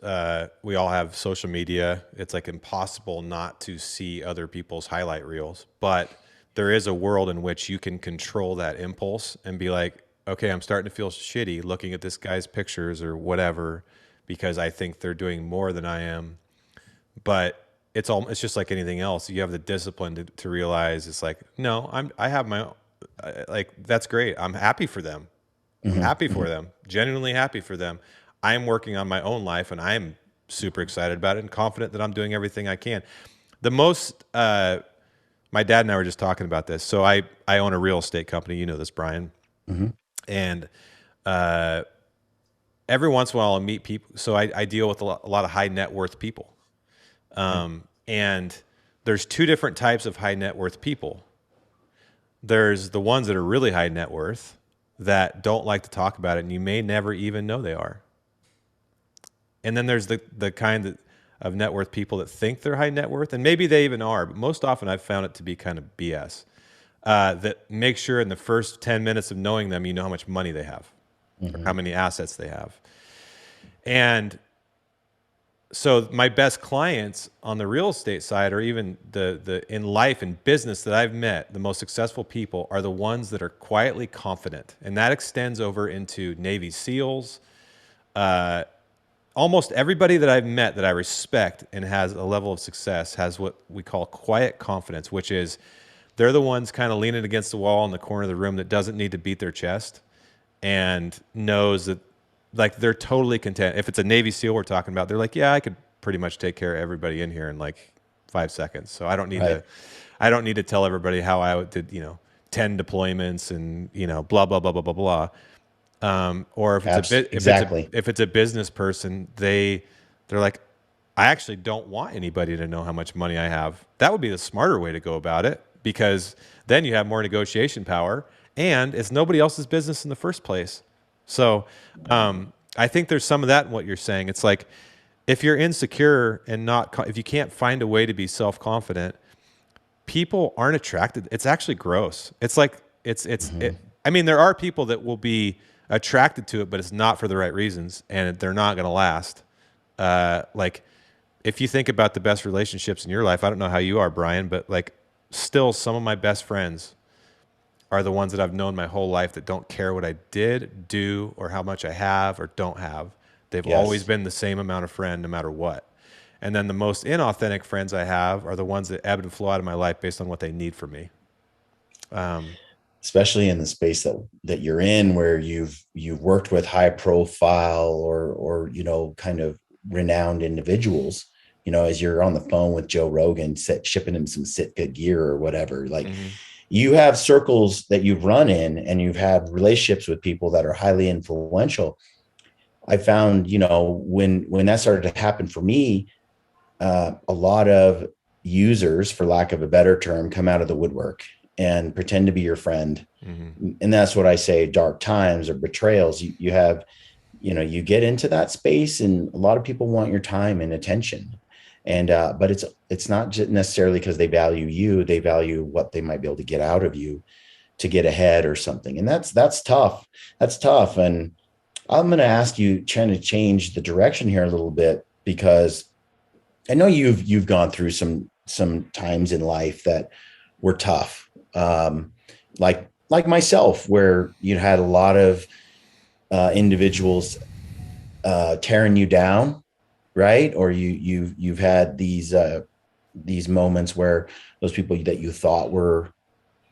We all have social media. It's like impossible not to see other people's highlight reels. But there is a world in which you can control that impulse and be like, okay, I'm starting to feel shitty looking at this guy's pictures or whatever because I think they're doing more than I am. But it's just like anything else. You have the discipline to realize it's like, no, I have my own, like, that's great. I'm happy for them. I'm Mhm, happy for mhm. them, genuinely happy for them. I am working on my own life and I'm super excited about it and confident that I'm doing everything I can. The most, my dad and I were just talking about this. So I own a real estate company. You know this, Brian. Mhm. And every once in a while I'll meet people. So I deal with a lot of high net worth people. And there's two different types of high net worth people. There's the ones that are really high net worth that don't like to talk about it, and you may never even know they are. And then there's the kind of net worth people that think they're high net worth, and maybe they even are, but most often I've found it to be kind of BS. That make sure in the first 10 minutes of knowing them, you know how much money they have, or how many assets they have. And so my best clients on the real estate side, or even the in life and business that I've met, the most successful people are the ones that are quietly confident. And that extends over into Navy SEALs. Almost everybody that I've met that I respect and has a level of success has what we call quiet confidence, which is they're the ones kind of leaning against the wall in the corner of the room that doesn't need to beat their chest and knows that, like, they're totally content. If it's a Navy SEAL we're talking about, they're like, yeah, I could pretty much take care of everybody in here in like 5 seconds. So I don't need to tell everybody how I did, 10 deployments and, blah, blah, blah, blah, blah, blah. Or if if it's a business person, they're like, I actually don't want anybody to know how much money I have. That would be the smarter way to go about it, because then you have more negotiation power and it's nobody else's business in the first place. So I think there's some of that in what you're saying. It's like, if you're insecure and if you can't find a way to be self-confident, people aren't attracted. It's actually gross. It's like, I mean, there are people that will be attracted to it, but it's not for the right reasons, and they're not going to last. Like, if you think about the best relationships in your life, I don't know how you are, Brian, but like, still some of my best friends are the ones that I've known my whole life that don't care what I did, do, or how much I have or don't have. They've always been the same amount of friend no matter what. And then the most inauthentic friends I have are the ones that ebb and flow out of my life based on what they need from me. Especially in the space that you're in, where you've worked with high profile or kind of renowned individuals, as you're on the phone with Joe Rogan, shipping him some Sitka gear or whatever, like you have circles that you've run in, and you've had relationships with people that are highly influential. I found, when that started to happen for me, a lot of users, for lack of a better term, come out of the woodwork and pretend to be your friend. And that's what I say, dark times or betrayals. You have, you get into that space, and a lot of people want your time and attention. And, but it's not just necessarily because they value you, they value what they might be able to get out of you to get ahead or something. And that's tough. That's tough. And I'm going to ask you, trying to change the direction here a little bit, because I know you've gone through some times in life that were tough. Like myself, where you had a lot of individuals tearing you down, right? Or you've had these moments where those people that you thought were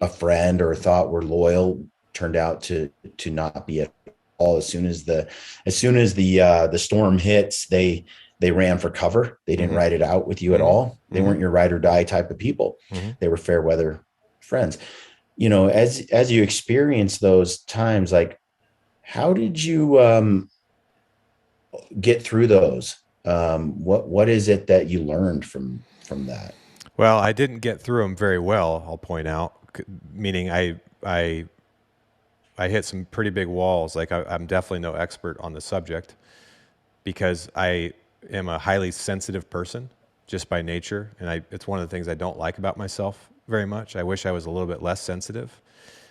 a friend or thought were loyal turned out to not be at all. As soon as the storm hits, they ran for cover. They didn't ride it out with you at all. They weren't your ride or die type of people. They were fair weather friends. As you experience those times, like, how did you get through those? What is it that you learned from that? Well, I didn't get through them very well, I'll point out, meaning I hit some pretty big walls. Like, I'm definitely no expert on the subject, because I am a highly sensitive person just by nature. And it's one of the things I don't like about myself very much. I wish I was a little bit less sensitive.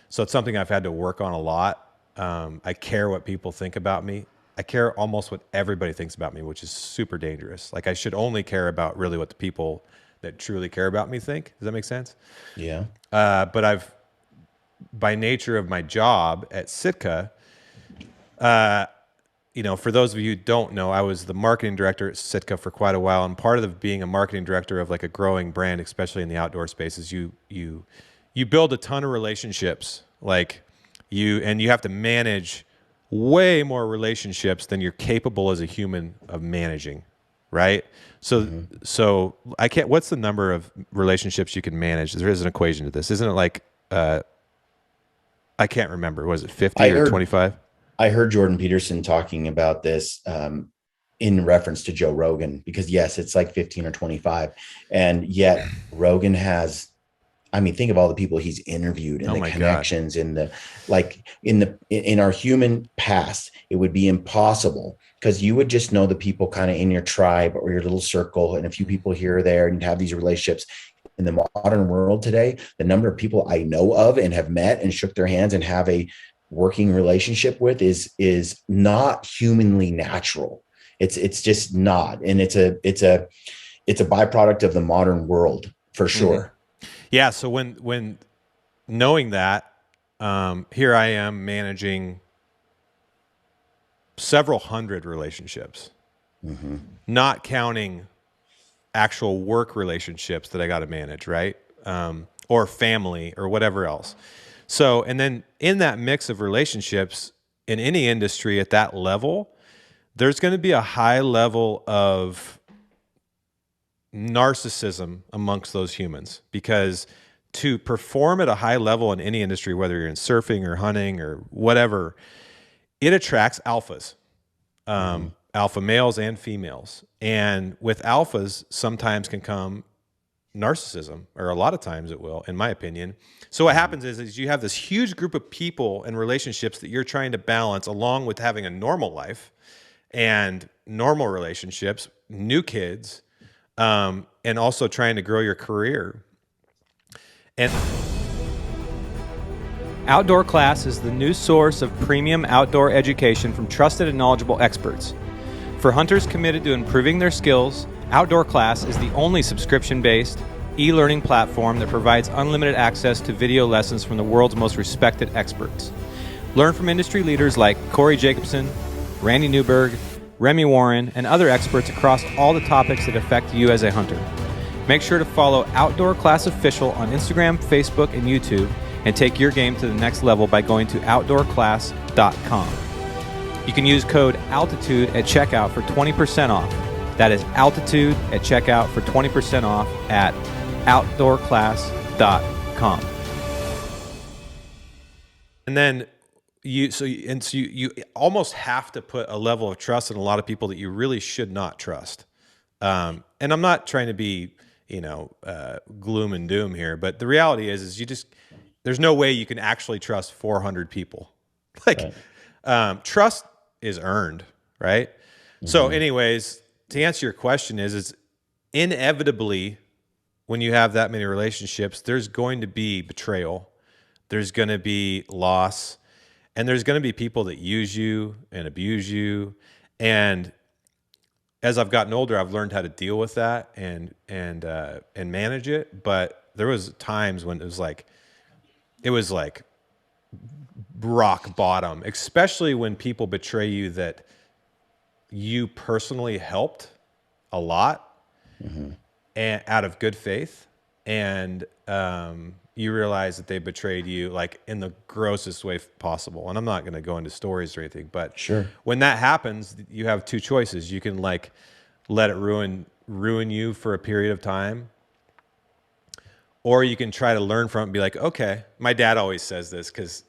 So it's something I've had to work on a lot. I care what people think about me. I care almost what everybody thinks about me, which is super dangerous. Like, I should only care about really what the people that truly care about me think. Does that make sense? Yeah. But by nature of my job at Sitka, for those of you who don't know, I was the marketing director at Sitka for quite a while. And part of being a marketing director of like a growing brand, especially in the outdoor space, is you build a ton of relationships. Like, you have to manage way more relationships than you're capable as a human of managing, right? So I can't. What's the number of relationships you can manage? There is an equation to this, isn't it? Like, I can't remember. Was it 50 or 25? I heard Jordan Peterson talking about this in reference to Joe Rogan, because yes, it's like 15 or 25. And yet Rogan has, I mean, think of all the people he's interviewed and Oh the my God. connections in the, like in our human past, it would be impossible because you would just know the people kind of in your tribe or your little circle and a few people here or there, and you'd have these relationships. In the modern world today, the number of people I know of and have met and shook their hands and have a working relationship with is not humanly natural. It's just not. And it's a byproduct of the modern world for sure. Yeah. So when knowing that, here I am managing several hundred relationships, not counting actual work relationships that I got to manage, right? Or family or whatever else. So, and then in that mix of relationships in any industry at that level, there's going to be a high level of narcissism amongst those humans, because to perform at a high level in any industry, whether you're in surfing or hunting or whatever, it attracts alphas, alpha males and females. And with alphas, sometimes can come narcissism, or a lot of times it will, in my opinion. So what happens is you have this huge group of people and relationships that you're trying to balance along with having a normal life and normal relationships, new kids, and also trying to grow your career. And Outdoor Class is the new source of premium outdoor education from trusted and knowledgeable experts. For hunters committed to improving their skills, Outdoor Class is the only subscription-based e-learning platform that provides unlimited access to video lessons from the world's most respected experts. Learn from industry leaders like Corey Jacobson, Randy Newberg, Remy Warren, and other experts across all the topics that affect you as a hunter. Make sure to follow Outdoor Class Official on Instagram, Facebook, and YouTube, and take your game to the next level by going to outdoorclass.com. You can use code ALTITUDE at checkout for 20% off. That is ALTITUDE at checkout for 20% off at outdoorclass.com. And then you almost have to put a level of trust in a lot of people that you really should not trust. And I'm not trying to be, gloom and doom here, but the reality is there's no way you can actually trust 400 people. Trust is earned, right? So anyways, to answer your question is inevitably when you have that many relationships, there's going to be betrayal. There's going to be loss, and there's going to be people that use you and abuse you. And as I've gotten older, I've learned how to deal with that and manage it. But there was times when it was like rock bottom, especially when people betray you that you personally helped a lot and out of good faith. And you realize that they betrayed you like in the grossest way possible. And I'm not going to go into stories or anything, but Sure. when that happens, you have two choices. You can like let it ruin you for a period of time, or you can try to learn from it and be like, okay. My dad always says this because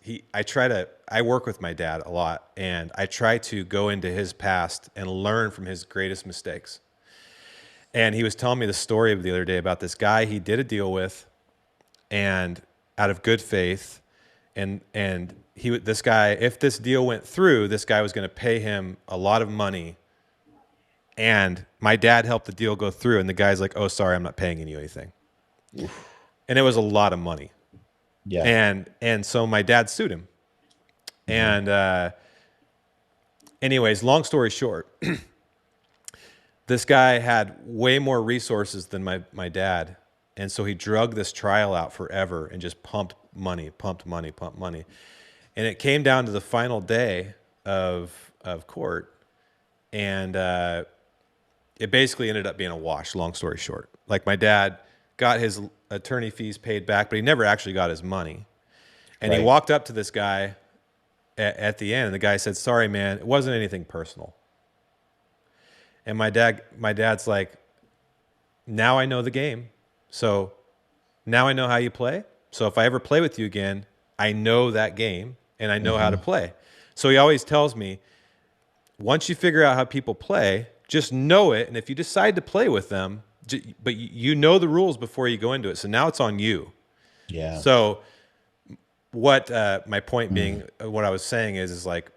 I work with my dad a lot, and I try to go into his past and learn from his greatest mistakes. And he was telling me the story of the other day about this guy he did a deal with, and out of good faith, and this guy, if this deal went through, this guy was going to pay him a lot of money. And my dad helped the deal go through, and the guy's like, "Oh, sorry, I'm not paying you anything." Oof. And it was a lot of money. Yeah. And so my dad sued him. And anyways, long story short, this guy had way more resources than my dad. And so he drug this trial out forever and just pumped money. And it came down to the final day of court. And it basically ended up being a wash, long story short. Like, my dad got his attorney fees paid back, but he never actually got his money. And he walked up to this guy at the end, and the guy said, "Sorry, man, it wasn't anything personal." And my dad's like, "Now I know the game. So now I know how you play. So if I ever play with you again, I know that game and I know how to play." So he always tells me, once you figure out how people play, just know it. And if you decide to play with them, but you know the rules before you go into it. So now it's on you. Yeah. So what my point being, what I was saying is like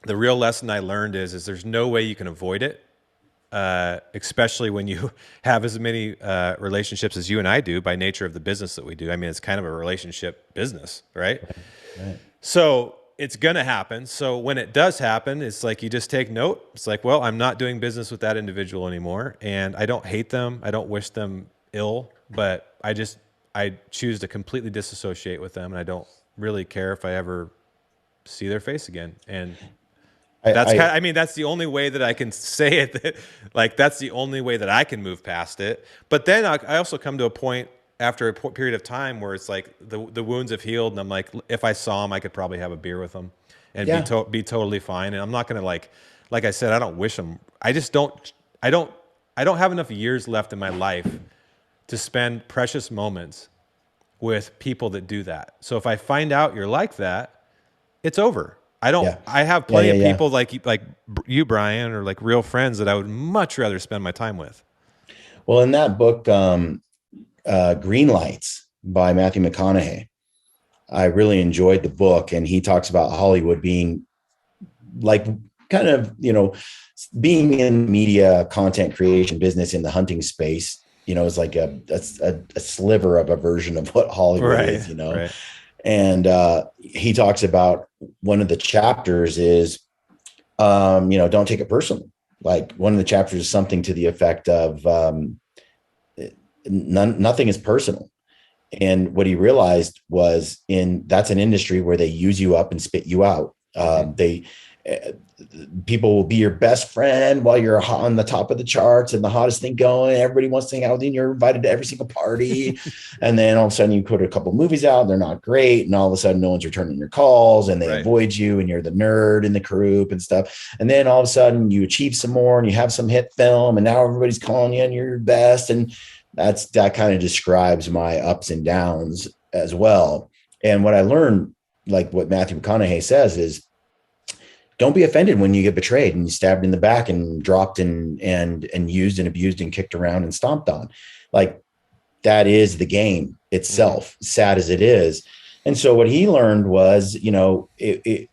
the real lesson I learned is there's no way you can avoid it. Especially when you have as many relationships as you and I do by nature of the business that we do. I mean, it's kind of a relationship business, right? Right. So it's going to happen. So when it does happen, it's like you just take note. It's like, well, I'm not doing business with that individual anymore. And I don't hate them. I don't wish them ill, but I choose to completely disassociate with them. And I don't really care if I ever see their face again. And that's the only way that I can say it. Like, that's the only way that I can move past it. But then I also come to a point after a period of time where it's like the wounds have healed, and I'm like, if I saw them, I could probably have a beer with them and be totally fine. And I'm not going to like I said, I don't wish them. I don't have enough years left in my life to spend precious moments with people that do that. So if I find out you're like that, it's over. I have plenty of people like you, Brian, or like real friends that I would much rather spend my time with. Well, in that book, Green Lights by Matthew McConaughey, I really enjoyed the book. And he talks about Hollywood being like kind of, being in media content creation business in the hunting space, is like a sliver of a version of what Hollywood is, Right. And he talks about one of the chapters is, don't take it personally. Like one of the chapters is something to the effect of nothing is personal. And what he realized was that's an industry where they use you up and spit you out. People will be your best friend while you're on the top of the charts and the hottest thing going. Everybody wants to hang out with you, and you're invited to every single party. And then all of a sudden you put a couple movies out and they're not great. And all of a sudden no one's returning your calls and they avoid you, and you're the nerd in the group and stuff. And then all of a sudden you achieve some more and you have some hit film and now everybody's calling you and you're your best. And that kind of describes my ups and downs as well. And what I learned, like what Matthew McConaughey says, is don't be offended when you get betrayed and stabbed in the back and dropped and used and abused and kicked around and stomped on. Like, that is the game itself, sad as it is. And so what he learned was, the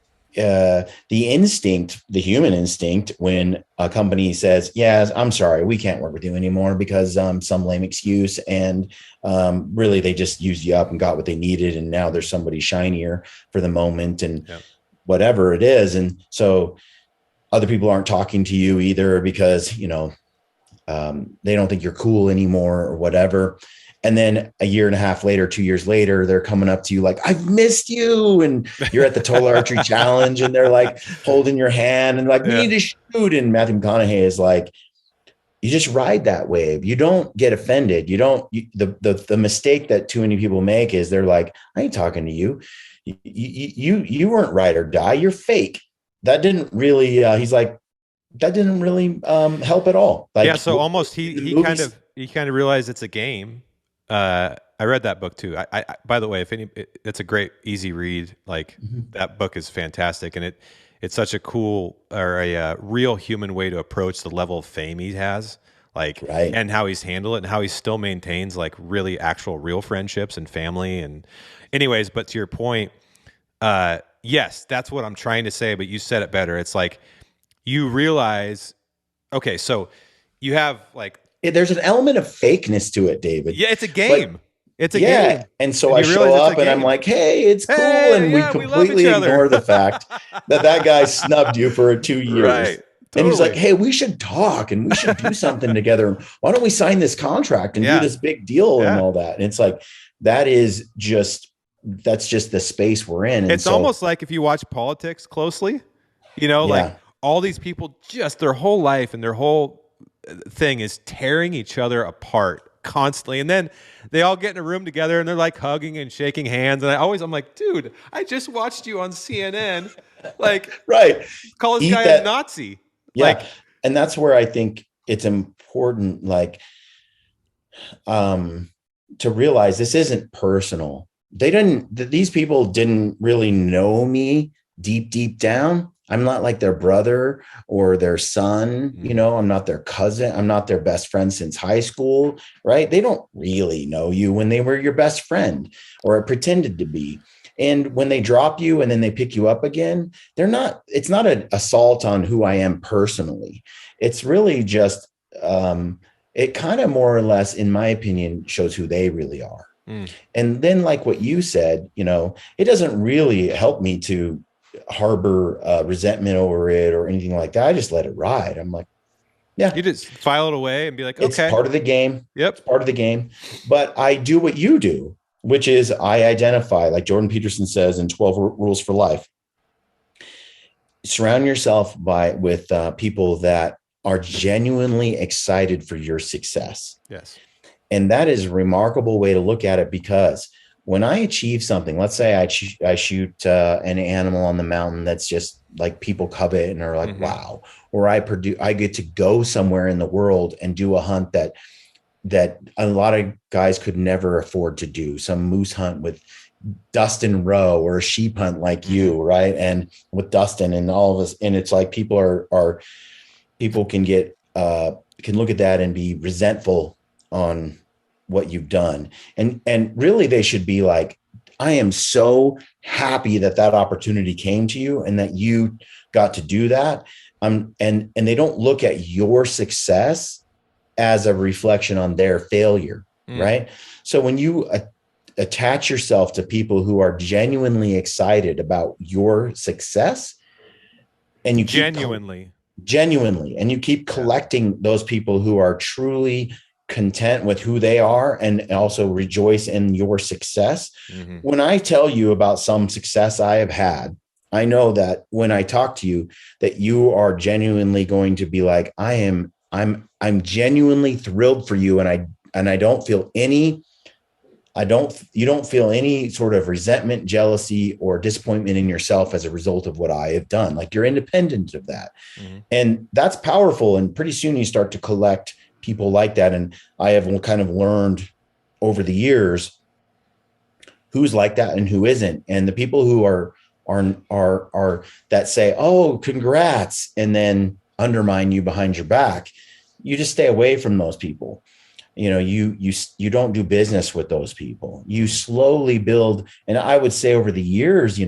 instinct, the human instinct, when a company says, yes, I'm sorry, we can't work with you anymore because some lame excuse. And really, they just used you up and got what they needed. And now there's somebody shinier for the moment. And whatever it is. And so other people aren't talking to you either because, they don't think you're cool anymore or whatever. And then a year and a half later, 2 years later, they're coming up to you like, I've missed you. And you're at the Total Archery Challenge and they're like holding your hand and like, we need to shoot. And Matthew McConaughey is like, you just ride that wave. You don't get offended. The mistake that too many people make is they're like, I ain't talking to you. You weren't ride or die. You're fake. That didn't really, he's like, that didn't really help at all. Like, so almost he kind of realized it's a game. I read that book too. I by the way, it's a great, easy read. Like that book is fantastic. And it's such a cool or a real human way to approach the level of fame he has. Like, and how he's handled it and how he still maintains like really actual real friendships and family. And anyways, but to your point, yes, that's what I'm trying to say, but you said it better. It's like, you realize, okay, so you have like, there's an element of fakeness to it, David. Yeah, it's a game. It's a game. And so I show up and I'm like, hey, it's cool. And we completely ignore the fact that guy snubbed you for 2 years. Right. Totally. And he's like, hey, we should talk and we should do something together. Why don't we sign this contract and do this big deal and all that? And it's like, that's just the space we're in. And it's almost like if you watch politics closely, like all these people, just their whole life and their whole thing is tearing each other apart constantly. And then they all get in a room together and they're like hugging and shaking hands. And I'm like, dude, I just watched you on CNN. Like, call this guy a Nazi. Yeah. Like, and that's where I think it's important, like, to realize this isn't personal. These people didn't really know me deep down, I'm not like their brother or their son. I'm not their cousin. I'm not their best friend since high school, right? They don't really know you when they were your best friend or pretended to be. And when they drop you and then they pick you up again, it's not an assault on who I am personally. It's really just, it kind of more or less, in my opinion, shows who they really are. And then, like what you said, it doesn't really help me to harbor resentment over it or anything like that. I just let it ride. I'm like, yeah, you just file it away and be like, it's okay, part of the game. Yep. It's part of the game. But I do what you do, which is I identify, like Jordan Peterson says in 12 Rules for Life, surround yourself with people that are genuinely excited for your success. Yes. And that is a remarkable way to look at it, because when I achieve something, let's say I shoot an animal on the mountain that's just like people covet and are like, wow, or I get to go somewhere in the world and do a hunt that a lot of guys could never afford to do, some moose hunt with Dustin Rowe or a sheep hunt like you, right? And with Dustin and all of us, and it's like people can look at that and be resentful on what you've done. And really they should be like, I am so happy that opportunity came to you and that you got to do that. And they don't look at your success as a reflection on their failure. Right. So when you attach yourself to people who are genuinely excited about your success, and you keep genuinely, and you keep collecting those people who are truly content with who they are and also rejoice in your success. When I tell you about some success I have had, I know that when I talk to you, that you are genuinely going to be like, I'm genuinely thrilled for you. And I don't feel you don't feel any sort of resentment, jealousy, or disappointment in yourself as a result of what I have done. Like, you're independent of that. And that's powerful. And pretty soon you start to collect people like that. And I have kind of learned over the years who's like that and who isn't. And the people who are that say, oh, congrats, and then undermine you behind your back, you just stay away from those people. You don't do business with those people. You slowly build. And I would say over the years,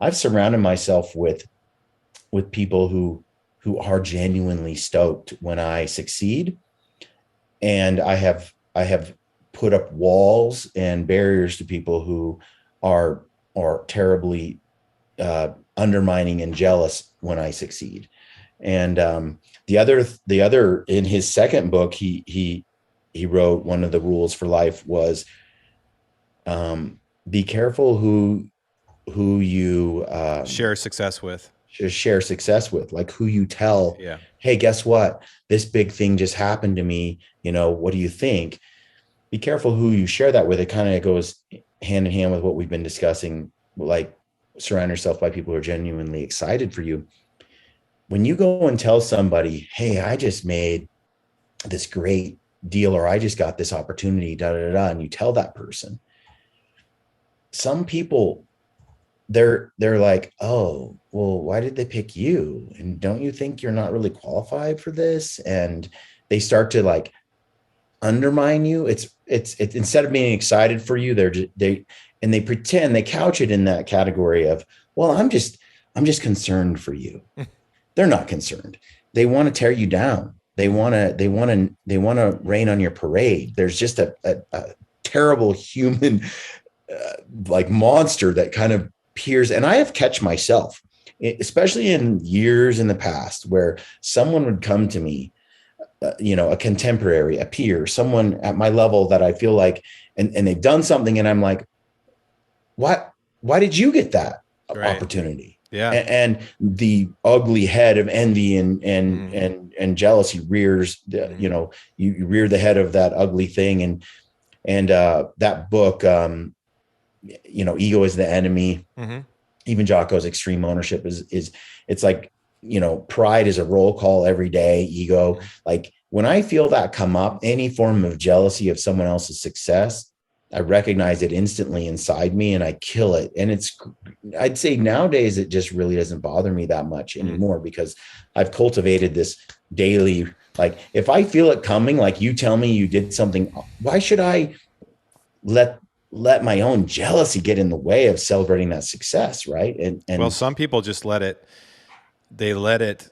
I've surrounded myself with people who are genuinely stoked when I succeed. And I have put up walls and barriers to people who are terribly undermining and jealous when I succeed. And the other in his second book, he wrote, one of the rules for life was, be careful who you share success with. Like who you tell, hey, guess what? This big thing just happened to me. What do you think? Be careful who you share that with. It kind of goes hand in hand with what we've been discussing, like surround yourself by people who are genuinely excited for you. When you go and tell somebody, hey, I just made this great deal, or I just got this opportunity, and you tell that person, some people, they're like, oh, well, why did they pick you? And don't you think you're not really qualified for this? And they start to like undermine you. It's instead of being excited for you, they pretend, they couch it in that category of, well, I'm just concerned for you. They're not concerned. They want to tear you down. They want to rain on your parade. There's just a terrible human like monster that kind of peers. And I have catch myself, especially in years in the past, where someone would come to me, a contemporary, a peer, someone at my level that I feel like, and they've done something, and I'm like, why did you get that opportunity? Yeah. And the ugly head of envy and jealousy rears, you rear the head of that ugly thing. And that book, Ego is the Enemy. Even Jocko's Extreme Ownership is it's like, pride is a roll call every day. Ego, like when I feel that come up, any form of jealousy of someone else's success, I recognize it instantly inside me and I kill it. And I'd say nowadays it just really doesn't bother me that much anymore because I've cultivated this daily, like if I feel it coming, like you tell me you did something, why should I let my own jealousy get in the way of celebrating that success, right? Well, And some people just let it, they let it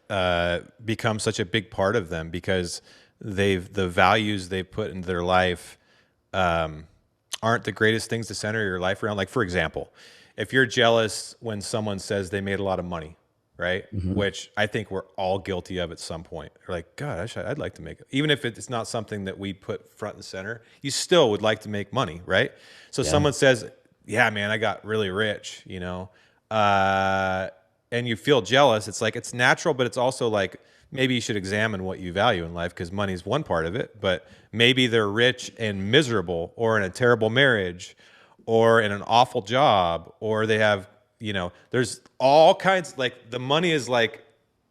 become such a big part of them because the values they've put into their life aren't the greatest things to center your life around. Like, for example, if you're jealous when someone says they made a lot of money, right? Which I think we're all guilty of at some point. We're like, God, I'd like to make it. Even if it's not something that we put front and center, you still would like to make money, right? So someone says, yeah, man, I got really rich, you know, and you feel jealous. It's like, it's natural, but it's also like, maybe you should examine what you value in life because money is one part of it, but maybe they're rich and miserable or in a terrible marriage or in an awful job, or they have, you know, there's all kinds, like the money is like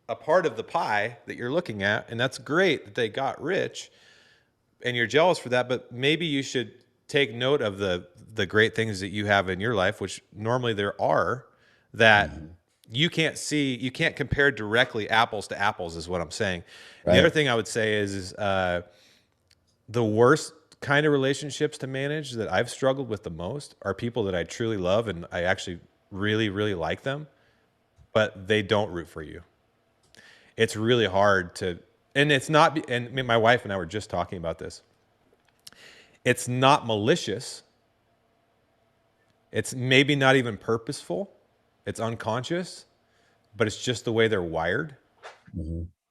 a part of the pie that you're looking at. And that's great that they got rich and you're jealous for that, but maybe you should take note of the great things that you have in your life, which normally there are, that you can't see, you can't compare directly apples to apples is what I'm saying. Right. The other thing I would say is the worst kind of relationships to manage that I've struggled with the most are people that I truly love and I actually really, really like them, but they don't root for you. It's really hard to, and it's not, and my wife and I were just talking about this. It's not malicious. It's maybe not even purposeful. It's unconscious, but it's just the way they're wired.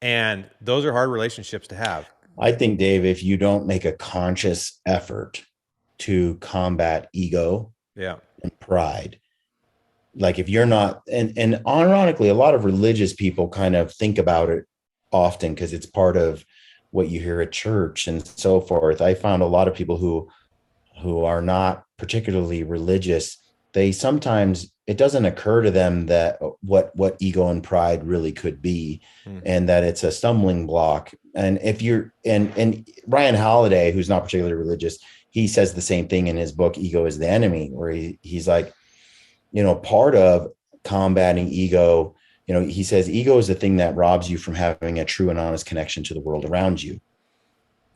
And those are hard relationships to have. I think, Dave, if you don't make a conscious effort to combat ego Yeah. and pride, like if you're not, and ironically, a lot of religious people kind of think about it often because it's part of what you hear at church and so forth. I found a lot of people who are not particularly religious, they sometimes, it doesn't occur to them that what ego and pride really could be, and that it's a stumbling block. And if you're, and Ryan Holiday, who's not particularly religious, he says the same thing in his book, Ego is the Enemy, where he's like, you know, part of combating ego, you know, he says ego is the thing that robs you from having a true and honest connection to the world around you.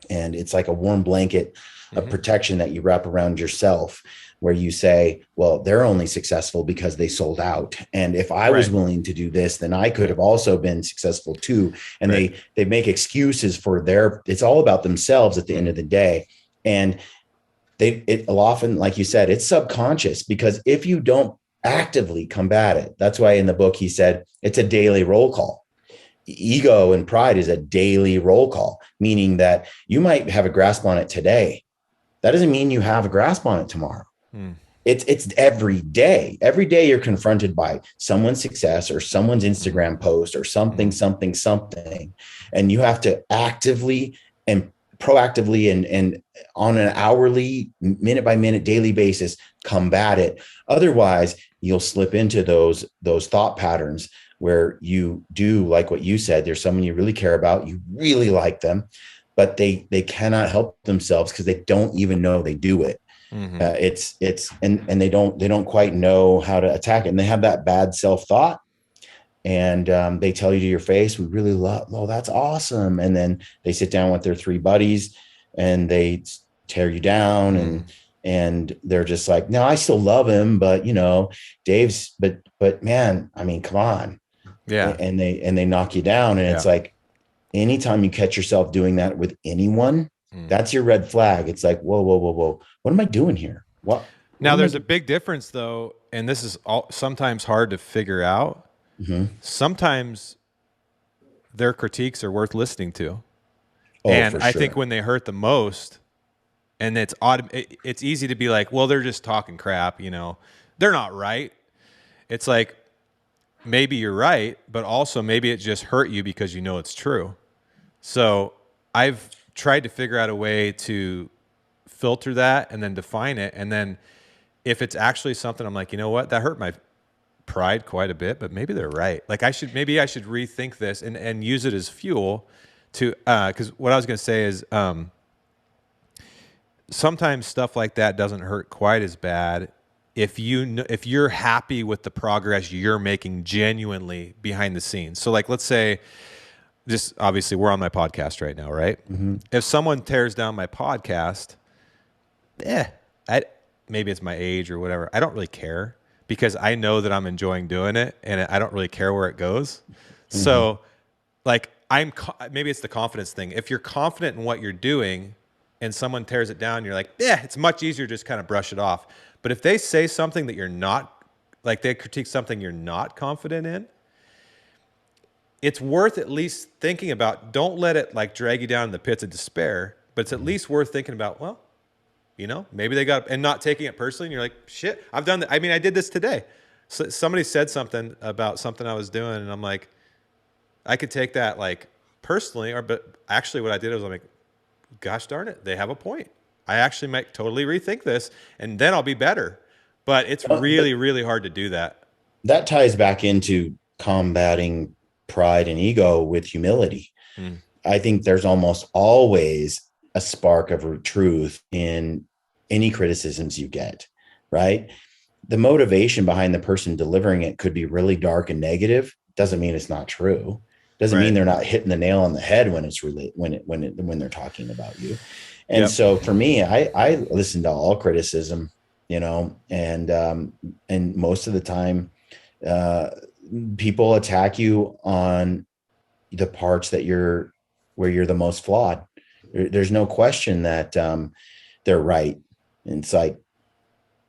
And it's like a warm blanket of protection that you wrap around yourself, where you say, well, they're only successful because they sold out. And if I was willing to do this, then I could have also been successful too. And they make excuses for it's all about themselves at the end of the day. And it often, like you said, it's subconscious, because if you don't actively combat it, that's why in the book, he said, it's a daily roll call. Ego and pride is a daily roll call, meaning that you might have a grasp on it today. That doesn't mean you have a grasp on it tomorrow. It's every day. Every day you're confronted by someone's success or someone's Instagram post or something. And you have to actively and proactively and on an hourly, minute by minute, daily basis, combat it. Otherwise, you'll slip into those thought patterns where you do, like what you said, there's someone you really care about, you really like them, but they cannot help themselves because they don't even know they do it. And they don't quite know how to attack it. And they have that bad self-thought, and they tell you to your face, we really love, oh, that's awesome. And then they sit down with their three buddies and they tear you down, and they're just like, no, I still love him, but you know, Dave's, but man, I mean, come on. Yeah. And they knock you down. And it's like, anytime you catch yourself doing that with anyone, that's your red flag. It's like, whoa. What am I doing here? Now there's a big difference though. And this is sometimes hard to figure out. Sometimes their critiques are worth listening to. And I think when they hurt the most, and it's easy to be like, well, they're just talking crap, you know, they're not right. It's like, maybe you're right, but also maybe it just hurt you because you know it's true. So I've tried to figure out a way to filter that and then define it. And then if it's actually something I'm like, you know what, that hurt my pride quite a bit, but maybe they're right. Like maybe I should rethink this and use it as fuel to, because what I was going to say is sometimes stuff like that doesn't hurt quite as bad if if you're happy with the progress you're making genuinely behind the scenes. So like, let's say, just obviously we're on my podcast right now, right? If someone tears down my podcast, maybe it's my age or whatever. I don't really care because I know that I'm enjoying doing it and I don't really care where it goes. So like maybe it's the confidence thing. If you're confident in what you're doing and someone tears it down, you're like, it's much easier to just kind of brush it off. But if they say something that you're not, like they critique something you're not confident in, it's worth at least thinking about. Don't let it like drag you down in the pits of despair, but it's at least worth thinking about, well, maybe they got, and not taking it personally. And you're like, shit, I've done that. I mean, I did this today. So somebody said something about something I was doing, and I'm like, I could take that like personally, but actually what I did was I'm like, gosh darn it, they have a point. I actually might totally rethink this, and then I'll be better. But it's really, really hard to do that. That ties back into combating pride and ego with humility. I think there's almost always a spark of truth in any criticisms you get, right? The motivation behind the person delivering it could be really dark and negative. Doesn't mean it's not true. Doesn't mean they're not hitting the nail on the head when it's when they're talking about you. And so for me, I listen to all criticism, and most of the time, people attack you on the parts where you're the most flawed. There's no question that they're right. And it's like,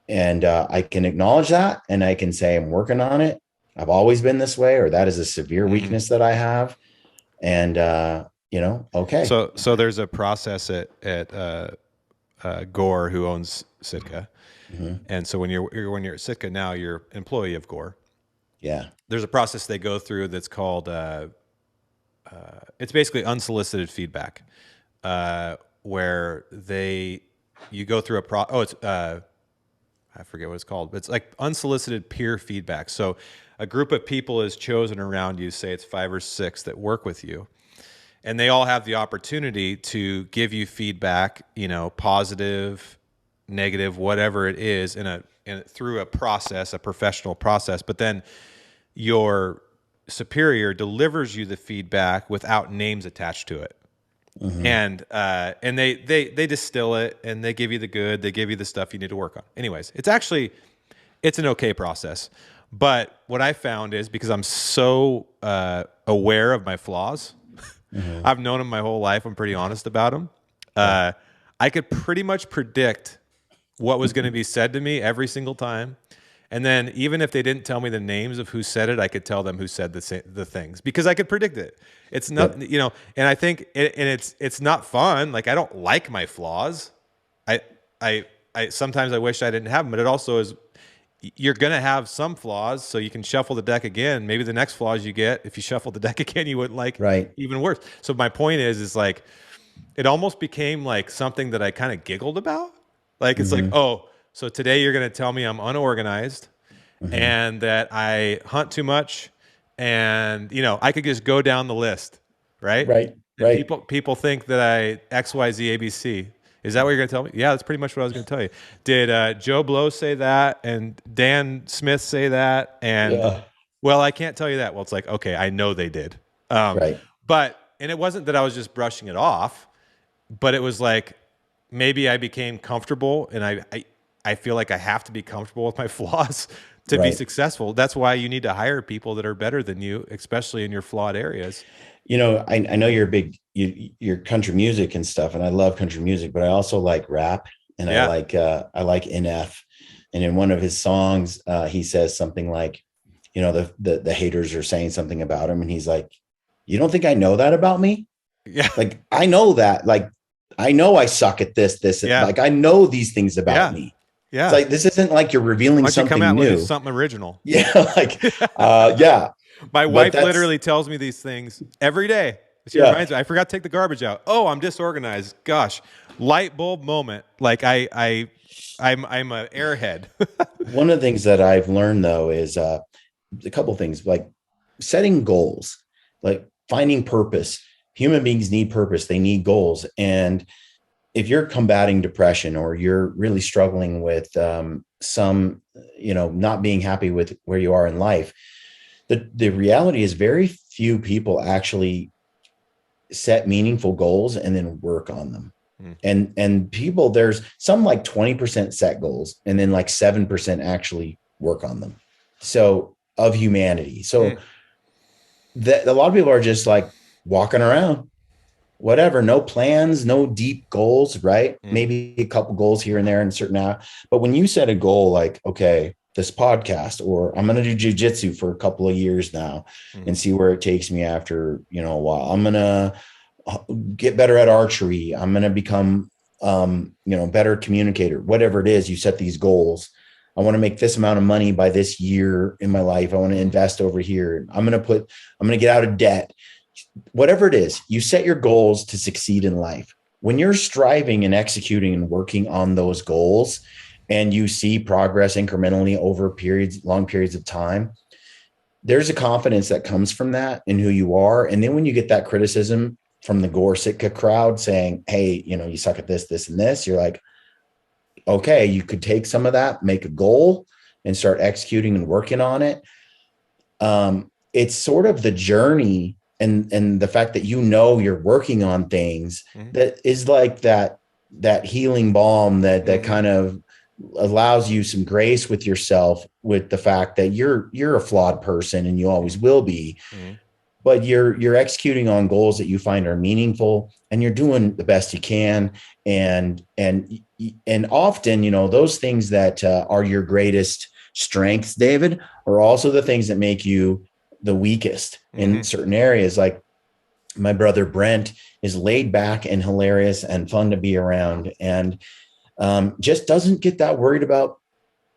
and I can acknowledge that, and I can say I'm working on it. I've always been this way, or that is a severe weakness that I have. And okay. So there's a process at Gore, who owns Sitka, and so when you're at Sitka now, you're an employee of Gore. Yeah. There's a process they go through that's called it's basically unsolicited feedback, where you go through I forget what it's called, but it's like unsolicited peer feedback. So a group of people is chosen around you, say it's 5 or 6 that work with you, and they all have the opportunity to give you feedback, positive, negative, whatever it is, through a process, a professional process. But then your superior delivers you the feedback without names attached to it. And they distill it, and they give you the good, they give you the stuff you need to work on. Anyways, it's an okay process. But what I found is, because I'm so aware of my flaws, I've known them my whole life, I'm pretty honest about them. I could pretty much predict what was going to be said to me every single time. And then even if they didn't tell me the names of who said it, I could tell them who said the things, because I could predict it. It's not, and I think, it's not fun. Like, I don't like my flaws. I sometimes I wish I didn't have them, but it also is, you're going to have some flaws, so you can shuffle the deck again. Maybe the next flaws you get, if you shuffle the deck again, you wouldn't like even worse. So my point is like, it almost became like something that I kind of giggled about. Like, it's like, oh, so today you're going to tell me I'm unorganized and that I hunt too much, and I could just go down the list, right? Right. People think that I XYZ ABC. Is that what you're going to tell me? Yeah, that's pretty much what I was going to tell you. Did Joe Blow say that, and Dan Smith say that? And well, I can't tell you that. Well, it's like, okay, I know they did. But it wasn't that I was just brushing it off, but it was like, maybe I became comfortable, and I feel like I have to be comfortable with my flaws to be successful. That's why you need to hire people that are better than you, especially in your flawed areas. I know you're you're country music and stuff, and I love country music, but I also like rap, and I like NF. And in one of his songs, he says something like, the haters are saying something about him, and he's like, you don't think I know that about me? Yeah. Like, I know that, like, I know I suck at this, like, I know these things about me. Yeah. It's like, this isn't like you're revealing something new. With something original. Yeah. Like, yeah. My wife literally tells me these things every day. She reminds me, I forgot to take the garbage out. Oh, I'm disorganized. Gosh, light bulb moment. Like I'm an airhead. One of the things that I've learned though is a couple of things, like setting goals, like finding purpose. Human beings need purpose. They need goals. And if you're combating depression or you're really struggling with some, not being happy with where you are in life, the reality is very few people actually set meaningful goals and then work on them. And people, there's some like 20% set goals and then like 7% actually work on them. So of humanity. So that a lot of people are just like walking around, whatever, no plans, no deep goals, right? Maybe a couple goals here and there in certain hour. But when you set a goal like, okay, this podcast, or I'm going to do jujitsu for a couple of years now and see where it takes me after, a while. I'm going to get better at archery. I'm going to become, better communicator, whatever it is, you set these goals. I want to make this amount of money by this year in my life. I want to invest over here. I'm going to get out of debt. Whatever it is, you set your goals to succeed in life. When you're striving and executing and working on those goals and you see progress incrementally over long periods of time, there's a confidence that comes from that in who you are. And then when you get that criticism from the Gore Sitka crowd saying, hey, you suck at this, this, and this, you're like, okay, you could take some of that, make a goal and start executing and working on it. It's sort of the journey and the fact that, you're working on things that is like that healing balm that kind of allows you some grace with yourself, with the fact that you're a flawed person and you always will be, but you're executing on goals that you find are meaningful and you're doing the best you can. And often, those things that are your greatest strengths, David, are also the things that make you the weakest in certain areas. Like my brother Brent is laid back and hilarious and fun to be around, and just doesn't get that worried about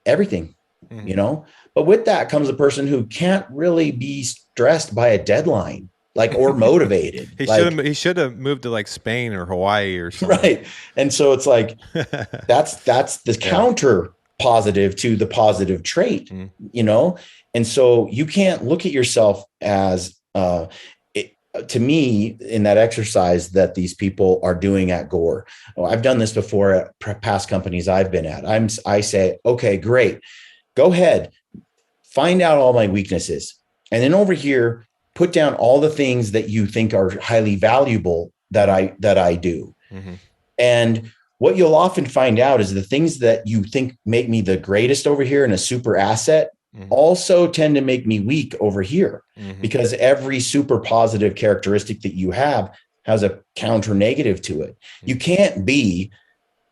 everything, But with that comes a person who can't really be stressed by a deadline, or motivated. He should have moved to like Spain or Hawaii or something. Right. And so it's like, that's the counter positive to the positive trait, And so you can't look at yourself as, to me, in that exercise that these people are doing at Gore. I've done this before at past companies I've been at. I say, okay, great. Go ahead, find out all my weaknesses. And then over here, put down all the things that you think are highly valuable that I do. And what you'll often find out is the things that you think make me the greatest over here and a super asset also tend to make me weak over here, because every super positive characteristic that you have has a counter negative to it. You can't be,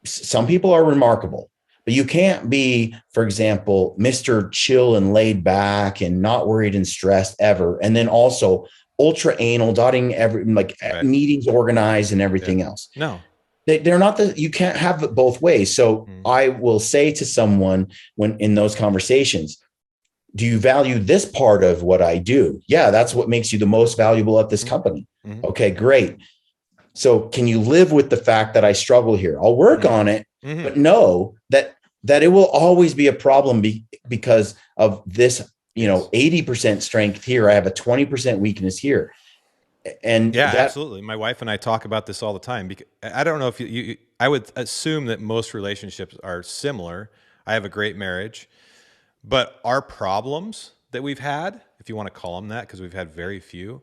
some people are remarkable, but you can't be, for example, Mr. Chill and laid back and not worried and stressed ever. And then also ultra anal, dotting every, meetings organized and everything else. No. They're not you can't have it both ways. So I will say to someone when in those conversations, do you value this part of what I do? Yeah, that's what makes you the most valuable at this company. Okay, great. So can you live with the fact that I struggle here? I'll work on it, but know that it will always be a problem because of this, 80% strength here. I have a 20% weakness here. And absolutely. My wife and I talk about this all the time, because I don't know if I would assume that most relationships are similar. I have a great marriage, but our problems that we've had, if you want to call them that, because we've had very few,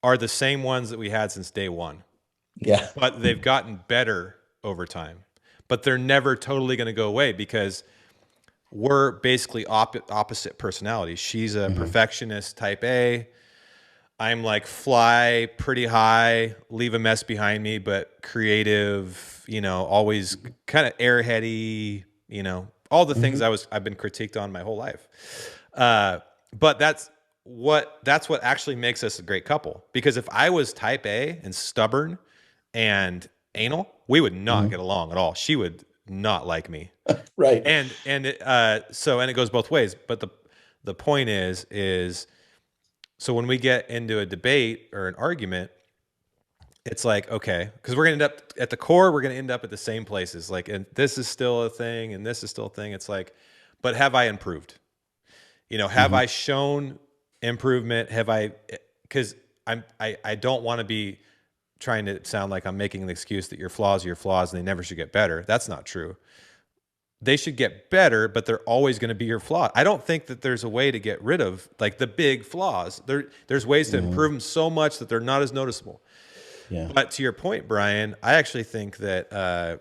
are the same ones that we had since day one. Yeah. But they've gotten better over time, but they're never totally going to go away because we're basically opposite personalities. She's a perfectionist type A. I'm like fly pretty high, leave a mess behind me, but creative, always kind of airheady, all the things I've been critiqued on my whole life. But that's what actually makes us a great couple. Because if I was type A and stubborn and anal, we would not get along at all. She would not like me. Right. And it goes both ways. But the point is, so when we get into a debate or an argument, it's like, okay, because we're going to end up at the core, we're going to end up at the same places. Like, and this is still a thing, and this is still a thing. It's like, but have I improved? Have I shown improvement? Because I don't want to be trying to sound like I'm making an excuse that your flaws are your flaws and they never should get better. That's not true. They should get better, but they're always going to be your flaw. I don't think that there's a way to get rid of like the big flaws. There's ways to improve them so much that they're not as noticeable. Yeah. But to your point, Brian, I actually think that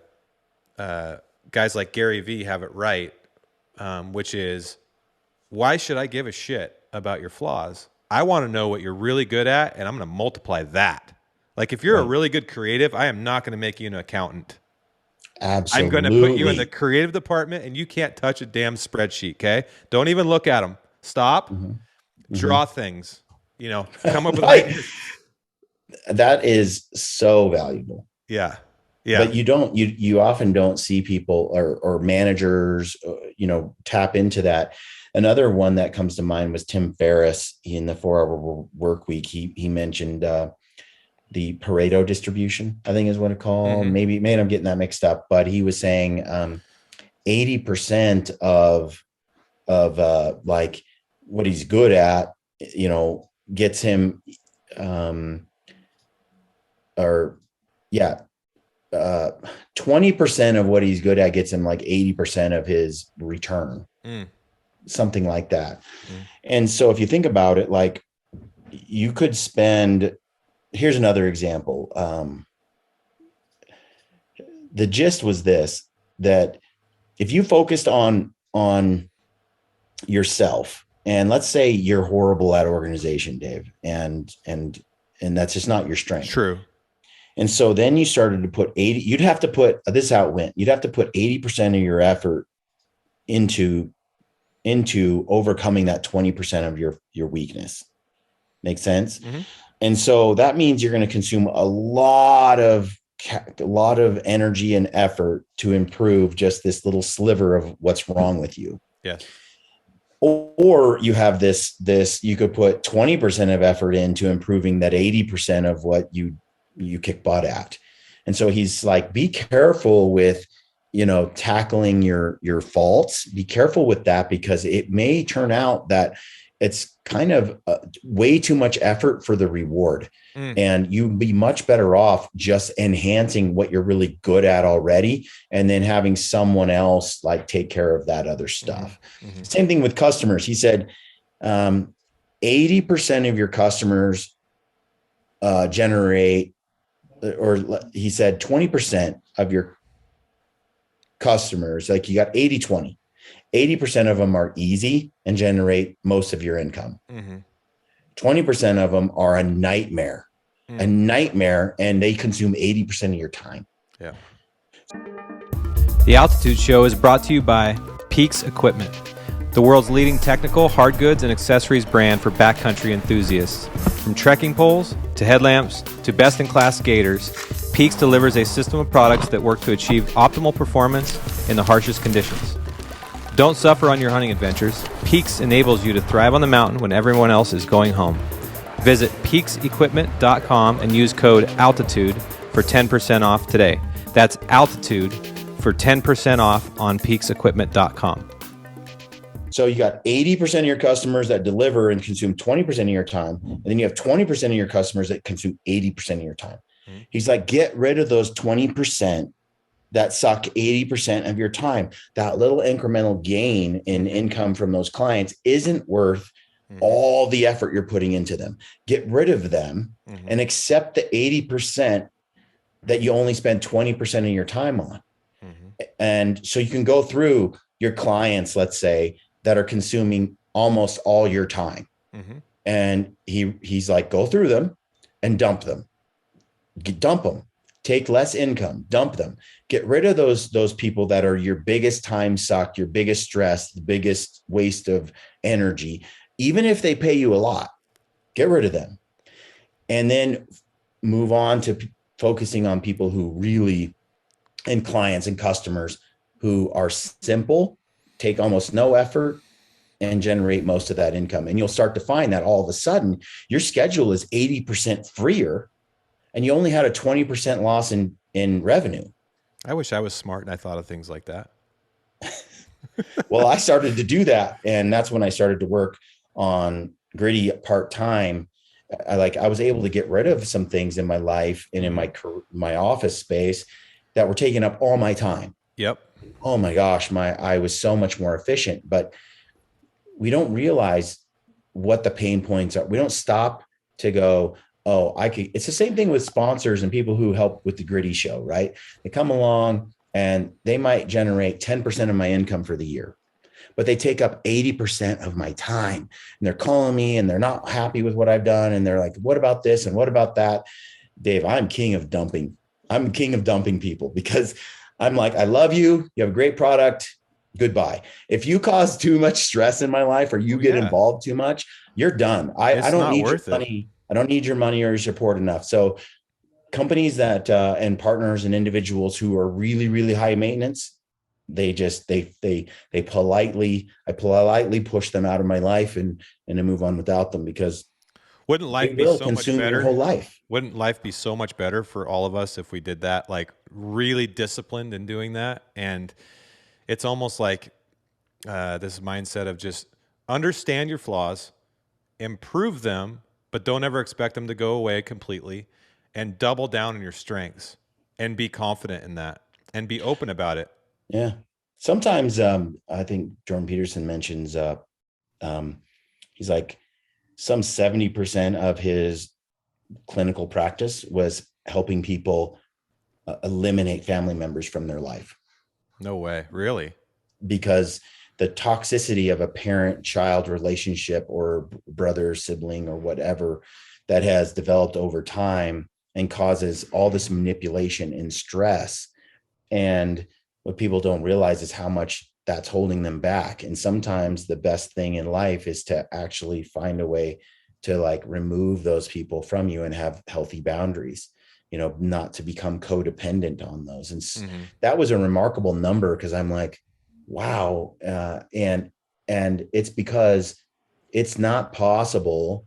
guys like Gary Vee have it right, which is, why should I give a shit about your flaws? I want to know what you're really good at, and I'm going to multiply that. Like if you're a really good creative, I am not going to make you an accountant. Absolutely. I'm going to put you in the creative department, and you can't touch a damn spreadsheet, okay? Don't even look at them. Stop. Draw things. You know, come up with ideas. That is so valuable. Yeah. Yeah. But you often don't see people or managers, tap into that. Another one that comes to mind was Tim Ferriss in the 4-Hour Work Week. He mentioned the Pareto distribution, I think is what it's called. Maybe I'm getting that mixed up, but he was saying 80% of like what he's good at, gets him 20% of what he's good at gets him like 80% of his return, something like that. And so if you think about it, like you could spend, here's another example. The gist was this, that if you focused on yourself, and let's say you're horrible at organization, Dave, and that's just not your strength. True. And so then you started to put you'd have to put 80% of your effort into overcoming that 20% of your weakness. Make sense? And so that means you're going to consume a lot of energy and effort to improve just this little sliver of what's wrong with you. Yes. Or you have this, you could put 20% of effort into improving that 80% of what you kick butt at. And so he's like, be careful with, tackling your faults. Be careful with that, because it may turn out that it's kind of way too much effort for the reward. And you'd be much better off just enhancing what you're really good at already, and then having someone else like take care of that other stuff. Same thing with customers. He said 80% of your customers generate, or he said 20% of your customers, like you got 80-20. 80% of them are easy and generate most of your income. 20% of them are a nightmare, and they consume 80% of your time. Yeah. The Altitude Show is brought to you by Peaks Equipment, the world's leading technical, hard goods, and accessories brand for backcountry enthusiasts. From trekking poles to headlamps to best-in-class skaters, Peaks delivers a system of products that work to achieve optimal performance in the harshest conditions. Don't suffer on your hunting adventures. Peaks enables you to thrive on the mountain when everyone else is going home. Visit peaksequipment.com and use code ALTITUDE for 10% off today. That's ALTITUDE for 10% off on peaksequipment.com. So you got 80% of your customers that deliver and consume 20% of your time. And then you have 20% of your customers that consume 80% of your time. He's like, get rid of those 20% that suck 80% of your time. That little incremental gain in income from those clients isn't worth all the effort you're putting into them. Get rid of them and accept the 80% that you only spend 20% of your time on. And so you can go through your clients, let's say, that are consuming almost all your time. And he's like, go through them and dump them. Dump them. Take less income, dump them. Get rid of those people that are your biggest time suck, your biggest stress, the biggest waste of energy. Even if they pay you a lot, get rid of them. And then move on to focusing on people who really, and clients and customers who are simple, take almost no effort, and generate most of that income. And you'll start to find that all of a sudden your schedule is 80% freer, and you only had a 20% loss in revenue. I wish I was smart and I thought of things like that. Well, I started to do that. And that's when I started to work on Gritty part-time. I was able to get rid of some things in my life and in my office space that were taking up all my time. Yep. Oh my gosh, I was so much more efficient, but we don't realize what the pain points are. We don't stop to go, oh, I could. It's the same thing with sponsors and people who help with the Gritty Show, right? They come along and they might generate 10% of my income for the year, but they take up 80% of my time, and they're calling me and they're not happy with what I've done. And they're like, what about this? And what about that? Dave, I'm king of dumping. I'm king of dumping people because I'm like, I love you. You have a great product. Goodbye. If you cause too much stress in my life or you get involved too much, you're done. I don't need your money. I don't need your money or your support enough. So companies that and partners and individuals who are really, really high maintenance, I politely push them out of my life and to move on without them, because wouldn't life be so much better? Your whole life. Wouldn't life be so much better for all of us if we did that, like really disciplined in doing that? And it's almost like this mindset of just understand your flaws, improve them, but don't ever expect them to go away completely, and double down on your strengths and be confident in that and be open about it. Yeah. Sometimes I think Jordan Peterson mentions he's like some 70% of his clinical practice was helping people eliminate family members from their life. No way. Really? Because the toxicity of a parent-child relationship or brother, sibling, or whatever that has developed over time and causes all this manipulation and stress. And what people don't realize is how much that's holding them back. And sometimes the best thing in life is to actually find a way to like remove those people from you and have healthy boundaries, not to become codependent on those. And that was a remarkable number, because I'm like, wow. And it's because it's not possible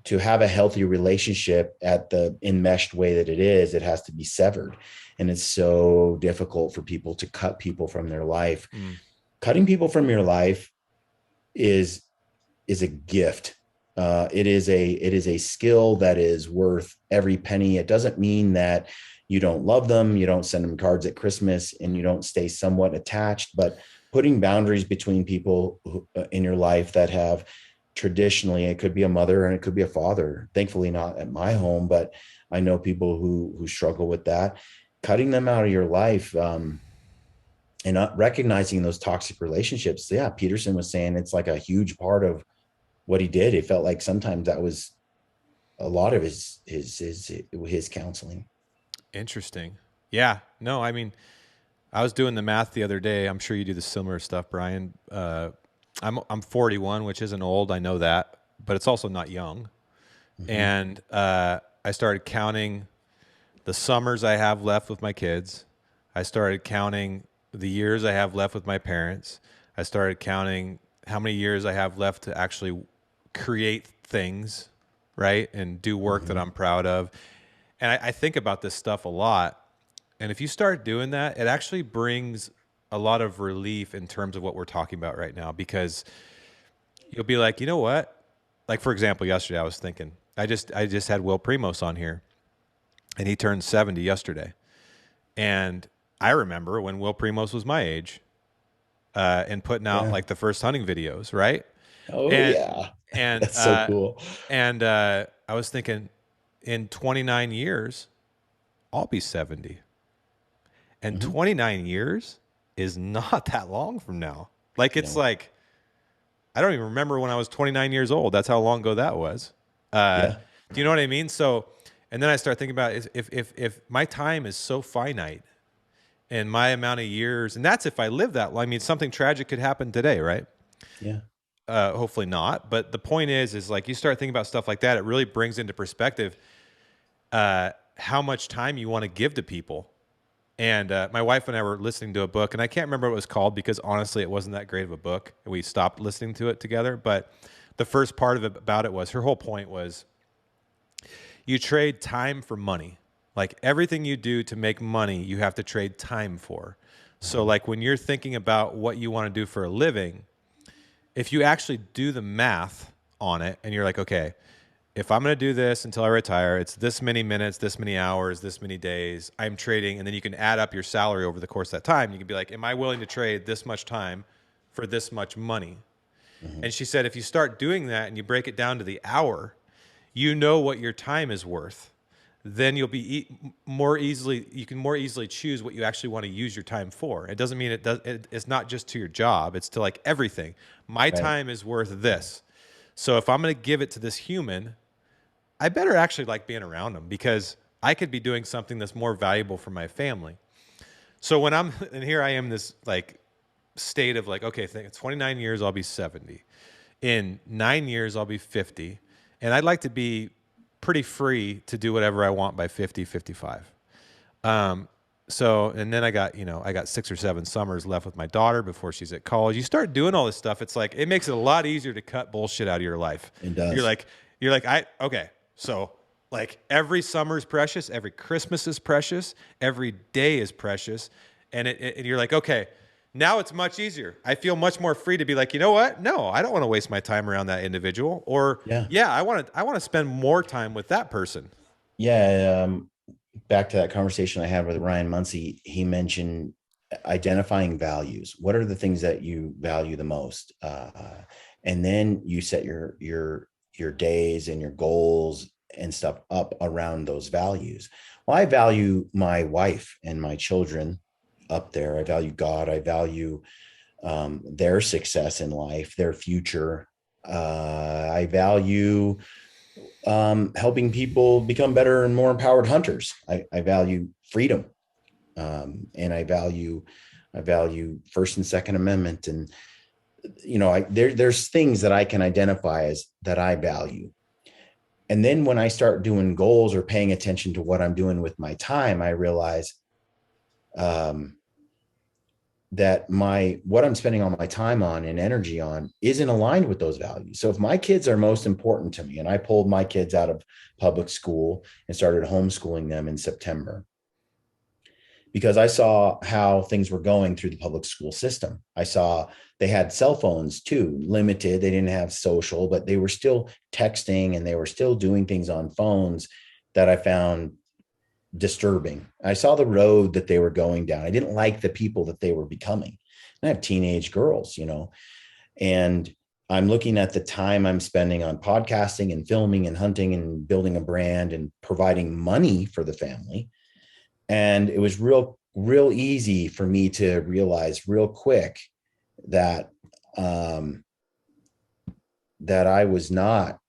to have a healthy relationship at the enmeshed way that it is. It has to be severed. And it's so difficult for people to cut people from their life. Cutting people from your life is a gift. It is a skill that is worth every penny. It doesn't mean that you don't love them, you don't send them cards at Christmas, and you don't stay somewhat attached, but putting boundaries between people in your life that have traditionally, it could be a mother and it could be a father, thankfully not at my home, but I know people who struggle with that. Cutting them out of your life, and not recognizing those toxic relationships. Yeah, Peterson was saying it's like a huge part of what he did. It felt like sometimes that was a lot of his counseling. Interesting. Yeah. No, I mean, I was doing the math the other day. I'm sure you do the similar stuff, Brian. I'm 41, which isn't old. I know that, but it's also not young. And I started counting the summers I have left with my kids. I started counting the years I have left with my parents. I started counting how many years I have left to actually create things, right? And do work that I'm proud of. And I think about this stuff a lot. And if you start doing that, it actually brings a lot of relief in terms of what we're talking about right now, because you'll be like, you know what? Like, for example, yesterday I was thinking, I just had Will Primos on here, and he turned 70 yesterday. And I remember when Will Primos was my age, and putting out like the first hunting videos, right? Oh, And that's so cool. And I was thinking, in 29 years, I'll be 70. And 29 years is not that long from now. Like, it's like, I don't even remember when I was 29 years old. That's how long ago that was. Do you know what I mean? So, and then I start thinking about if my time is so finite and my amount of years, and that's if I live that long. I mean, something tragic could happen today, right? Yeah. Hopefully not. But the point is like, you start thinking about stuff like that, it really brings into perspective how much time you want to give to people. And my wife and I were listening to a book, and I can't remember what it was called because honestly, it wasn't that great of a book. We stopped listening to it together. But the first part of it about it was, her whole point was, you trade time for money. Like, everything you do to make money, you have to trade time for. So like, when you're thinking about what you want to do for a living, if you actually do the math on it and you're like, okay, if I'm going to do this until I retire, it's this many minutes, this many hours, this many days I'm trading. And then you can add up your salary over the course of that time. You can be like, am I willing to trade this much time for this much money? And she said, if you start doing that and you break it down to the hour, you know what your time is worth. Then you'll be more easily, you can more easily choose what you actually want to use your time for. It doesn't mean it's not just to your job. It's to like everything. My time is worth this. So if I'm going to give it to this human, I better actually like being around them, because I could be doing something that's more valuable for my family. So when and here I am, this like state of like, okay, 29 years, I'll be 70. In 9 years, I'll be 50. And I'd like to be pretty free to do whatever I want by 50, 55. So, and then I got 6 or 7 summers left with my daughter before she's at college. You start doing all this stuff. It's like, it makes it a lot easier to cut bullshit out of your life. It does. You're like, okay. So like every summer is precious. Every Christmas is precious. Every day is precious. And and you're like, okay, now it's much easier. I feel much more free to be like, you know what? No, I don't want to waste my time around that individual. Or I want to spend more time with that person. Yeah. Back to that conversation I had with Ryan Muncie, he mentioned identifying values. What are the things that you value the most? And then you set your days and your goals and stuff up around those values. Well, I value my wife and my children up there. I value God. I value their success in life, their future. I value helping people become better and more empowered hunters. I value freedom. And I value First and Second Amendment. And, there's things that I can identify as that I value. And then when I start doing goals or paying attention to what I'm doing with my time, I realize that what I'm spending all my time on and energy on isn't aligned with those values. So if my kids are most important to me, and I pulled my kids out of public school and started homeschooling them in September, because I saw how things were going through the public school system. I saw they had cell phones too, limited. They didn't have social, but they were still texting and they were still doing things on phones that I found disturbing. I saw the road that they were going down. I didn't like the people that they were becoming. And I have teenage girls, and I'm looking at the time I'm spending on podcasting and filming and hunting and building a brand and providing money for the family. And it was real easy for me to realize real quick that that I was not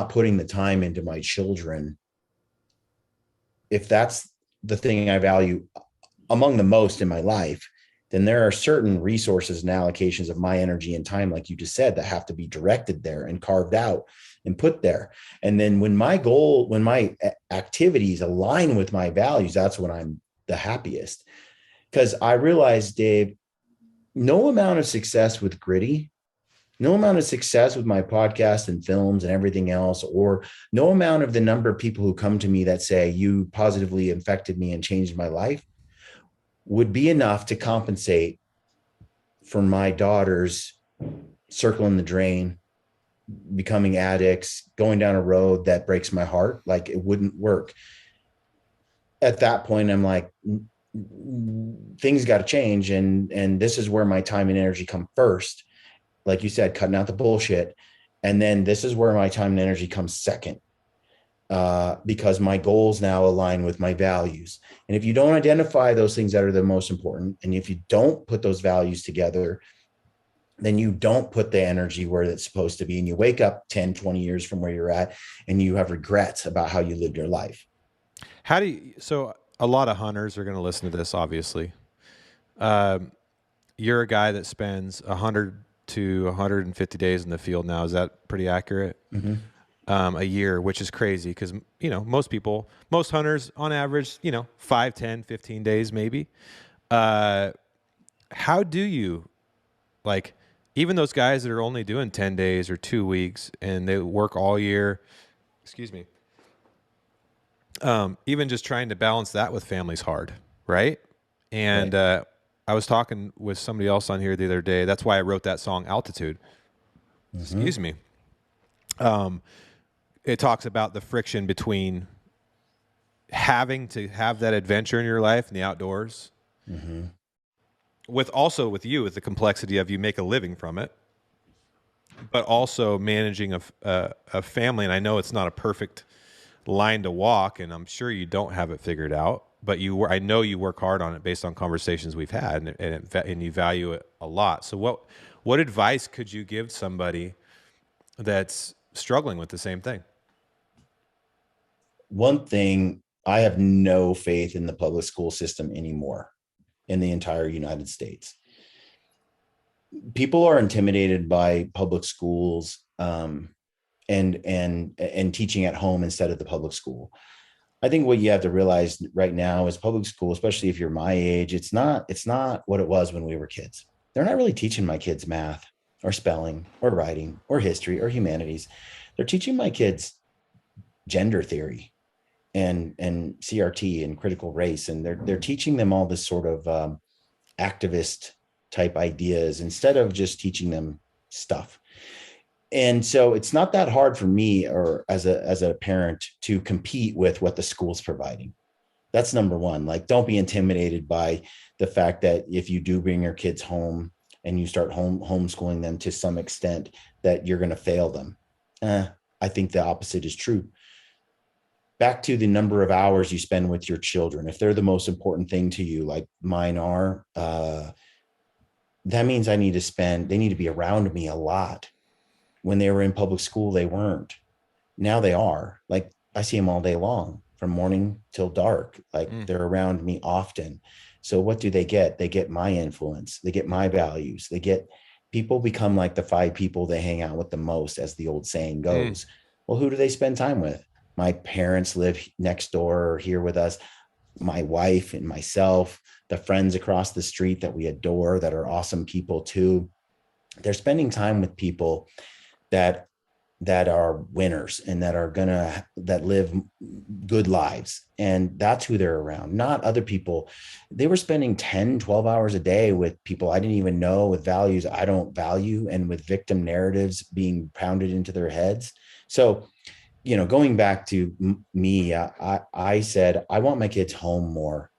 putting the time into my children. If that's the thing I value among the most in my life, then there are certain resources and allocations of my energy and time, like you just said, that have to be directed there and carved out and put there. And then when my activities align with my values, that's when I'm the happiest. Because I realized, Dave, no amount of success with Gritty, no amount of success with my podcast and films and everything else, or no amount of the number of people who come to me that say you positively affected me and changed my life would be enough to compensate for my daughters circling the drain, becoming addicts, going down a road that breaks my heart. Like, it wouldn't work. At that point, I'm like, things got to change. And this is where my time and energy come first. Like you said, cutting out the bullshit. And then this is where my time and energy comes second, because my goals now align with my values. And if you don't identify those things that are the most important, and if you don't put those values together, then you don't put the energy where it's supposed to be. And you wake up 10, 20 years from where you're at, and you have regrets about how you lived your life. So a lot of hunters are going to listen to this, obviously. You're a guy that spends 100 to 150 days in the field now. Is that pretty accurate? Mm-hmm. A year, which is crazy because, most hunters on average, 5, 10, 15 days maybe. How do you, even those guys that are only doing 10 days or 2 weeks and they work all year, even just trying to balance that with family's hard, right? And I was talking with somebody else on here the other day. That's why I wrote that song Altitude. excuse me, it talks about the friction between having to have that adventure in your life in the outdoors, with the complexity of you make a living from it, but also managing a family. And I know it's not a perfect line to walk, and I'm sure you don't have it figured out, but I know you work hard on it based on conversations we've had, and you value it a lot. So what advice could you give somebody that's struggling with the same thing? One thing, I have no faith in the public school system anymore in the entire United States. People are intimidated by public schools, and teaching at home instead of the public school. I think what you have to realize right now is public school, especially if you're my age, it's not what it was when we were kids. They're not really teaching my kids math or spelling or writing or history or humanities. They're teaching my kids gender theory and CRT and critical race. And they're teaching them all this sort of activist type ideas instead of just teaching them stuff. And so it's not that hard for me or as a parent to compete with what the school's providing. That's number one. Like, don't be intimidated by the fact that if you do bring your kids home and you start homeschooling them to some extent, that you're going to fail them. I think the opposite is true. Back to the number of hours you spend with your children. If they're the most important thing to you, like mine are, that means they need to be around me a lot. When they were in public school, they weren't. Now they are. Like, I see them all day long from morning till dark. Like, they're around me often. So what do they get? They get my influence. They get my values. People become like the 5 people they hang out with the most, as the old saying goes. Well, who do they spend time with? My parents live next door or here with us. My wife and myself, the friends across the street that we adore, that are awesome people too. They're spending time with people that are winners and that live good lives. And that's who they're around, not other people. They were spending 10, 12 hours a day with people I didn't even know, with values I don't value, and with victim narratives being pounded into their heads. So, going back to me, I said, I want my kids home more.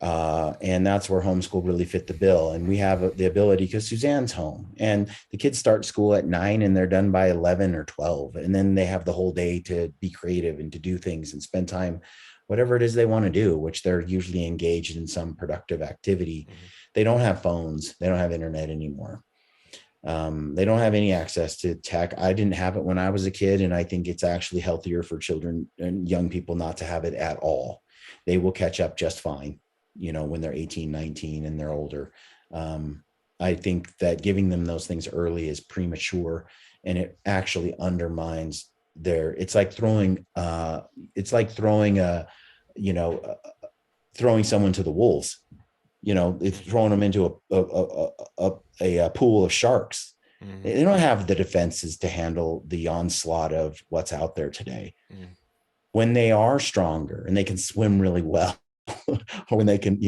And that's where homeschool really fit the bill. And we have the ability, because Suzanne's home, and the kids start school at 9 and they're done by 11 or 12. And then they have the whole day to be creative and to do things and spend time, whatever it is they want to do, which they're usually engaged in some productive activity. They don't have phones. They don't have internet anymore. They don't have any access to tech. I didn't have it when I was a kid. And I think it's actually healthier for children and young people not to have it at all. They will catch up just fine, when they're 18, 19 and they're older. I think that giving them those things early is premature, and it actually undermines it's like throwing someone to the wolves. It's throwing them into a pool of sharks. They don't have the defenses to handle the onslaught of what's out there today. When they are stronger and they can swim really well, or when they can,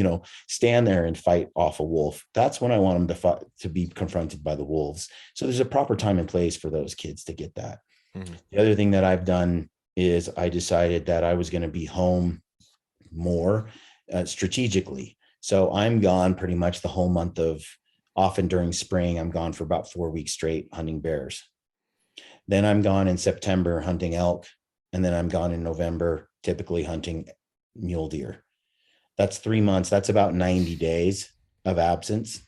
stand there and fight off a wolf, that's when I want them to be confronted by the wolves. So there's a proper time and place for those kids to get that. The other thing that I've done is I decided that I was going to be home more strategically. So I'm gone pretty much the whole month often during spring, I'm gone for about 4 weeks straight hunting bears. Then I'm gone in September hunting elk. And then I'm gone in November, typically hunting mule deer. That's 3 months. That's about 90 days of absence.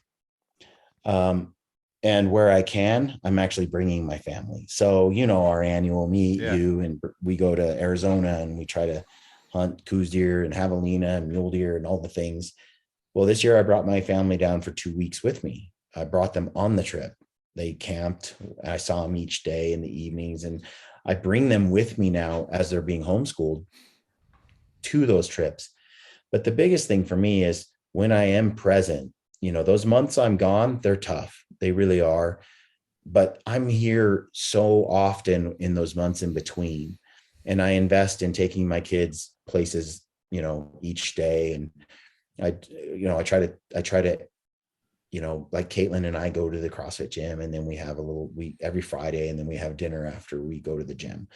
And where I can, I'm actually bringing my family. So, our annual meet, and we go to Arizona and we try to hunt Coues deer and javelina and mule deer and all the things. Well, this year I brought my family down for 2 weeks with me. I brought them on the trip. They camped. I saw them each day in the evenings, and I bring them with me now as they're being homeschooled to those trips. But the biggest thing for me is when I am present, those months I'm gone, they're tough. They really are. But I'm here so often in those months in between, and I invest in taking my kids places, each day. And I try to like Caitlin and I go to the CrossFit gym, and then we have every Friday, and then we have dinner after we go to the gym.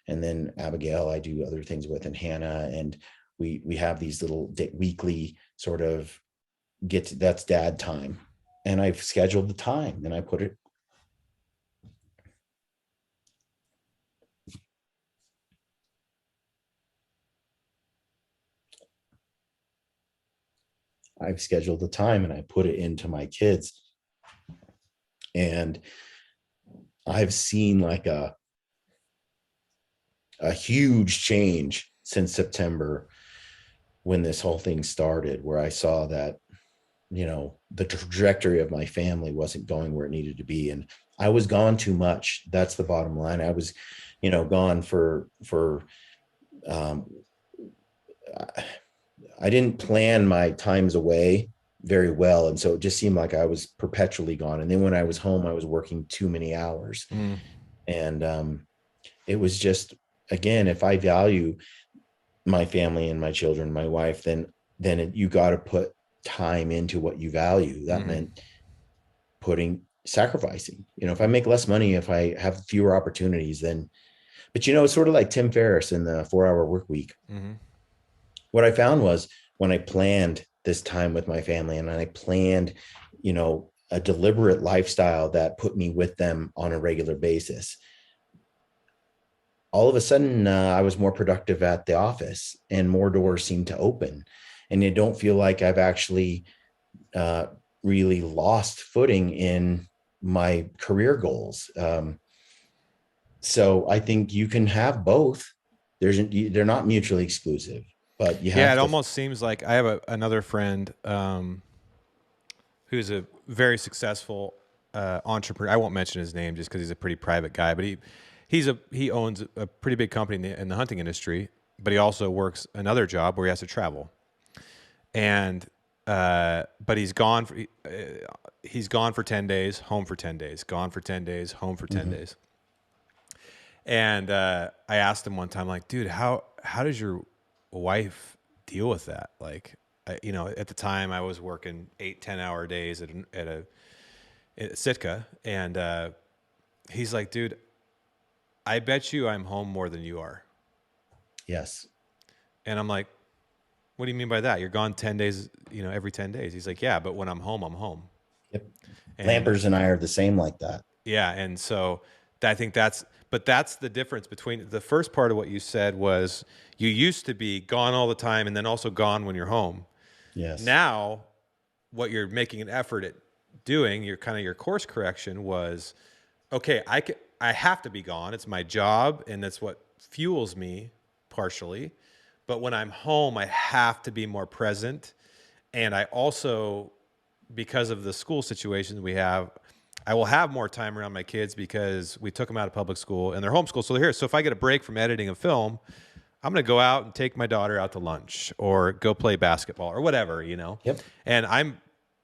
And then Abigail, I do other things with, and Hannah, and we have these little weekly sort of that's dad time. And I've scheduled the time, and I put it. I've scheduled the time, and I put it into my kids. And I've seen like a huge change since September, when this whole thing started, where I saw that, the trajectory of my family wasn't going where it needed to be. And I was gone too much. That's the bottom line. I was, gone for, I didn't plan my times away very well. And so it just seemed like I was perpetually gone. And then when I was home, I was working too many hours. And it was just, again, if I value my family and my children, my wife, then you got to put time into what you value. That meant sacrificing. If I make less money, if I have fewer opportunities, then, but it's sort of like Tim Ferriss in the 4-Hour Workweek. What I found was, when I planned this time with my family, and I planned, a deliberate lifestyle that put me with them on a regular basis, all of a sudden I was more productive at the office, and more doors seemed to open. And I don't feel like I've actually really lost footing in my career goals. So I think you can have both. They're not mutually exclusive, but you have Yeah, it almost seems like I have another friend who's a very successful entrepreneur. I won't mention his name just because he's a pretty private guy, but he owns a pretty big company in the hunting industry, but he also works another job where he has to travel. And but he's gone for 10 days, home for 10 days, gone for 10 days, home for 10 days. And I asked him one time, like, dude, how does your wife deal with that? Like, at the time I was working 8-10 hour days at Sitka, and he's like, dude, I bet you I'm home more than you are. Yes. And I'm like, what do you mean by that? You're gone 10 days, every 10 days. He's like, yeah, but when I'm home, I'm home. Yep. Lampers and I are the same like that. Yeah. And so I think that's the difference between the first part of what you said was you used to be gone all the time and then also gone when you're home. Yes. Now what you're making an effort at doing, your course correction was, okay, I have to be gone. It's my job, and that's what fuels me partially. But when I'm home, I have to be more present. And I also, because of the school situations we have, I will have more time around my kids because we took them out of public school and they're homeschooled. So they're here. So if I get a break from editing a film, I'm going to go out and take my daughter out to lunch or go play basketball or whatever, Yep. And I'm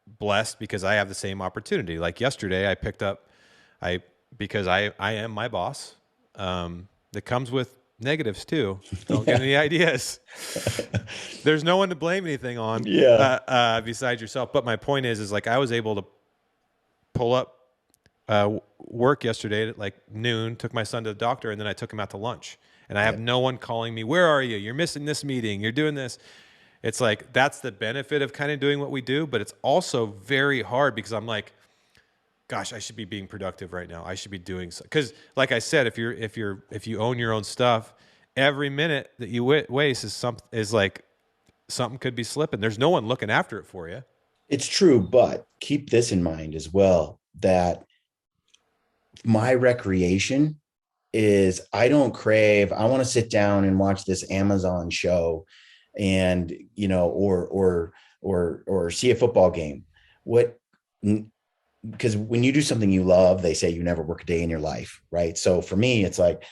blessed because I have the same opportunity. Like yesterday, because I am my boss, that comes with negatives too. Don't get any ideas. There's no one to blame anything on besides yourself. But my point is like I was able to pull up work yesterday at like noon, took my son to the doctor, and then I took him out to lunch. And I have no one calling me, where are you? You're missing this meeting. You're doing this. It's like that's the benefit of kind of doing what we do, but it's also very hard because I'm like, gosh, I should be being productive right now. I should be doing so. Because, like I said, if you own your own stuff, every minute that you waste is like something could be slipping. There's no one looking after it for you. It's true, but keep this in mind as well, that my recreation is I don't crave. I want to sit down and watch this Amazon show, and or see a football game. Because when you do something you love, they say you never work a day in your life, right? So for me, it's like,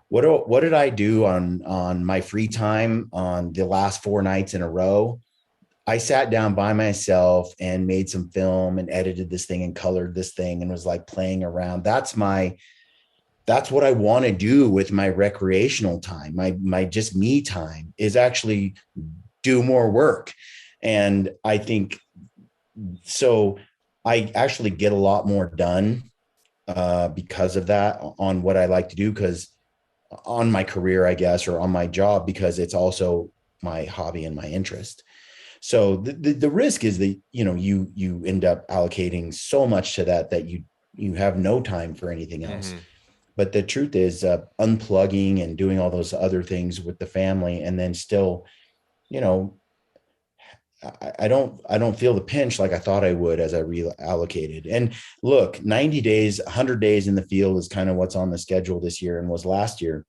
what did I do on my free time on the last 4 nights in a row? I sat down by myself and made some film and edited this thing and colored this thing and was like playing around. That's what I want to do with my recreational time. My just me time is actually do more work. And I think so I actually get a lot more done because of that on what I like to do, because on my career, I guess, or on my job, because it's also my hobby and my interest. So the risk is that, you end up allocating so much to that you have no time for anything else. Mm-hmm. But the truth is, unplugging and doing all those other things with the family, and then still, you know, I don't feel the pinch like I thought I would as I reallocated. And look, 90 days, 100 days in the field is kind of what's on the schedule this year and was last year.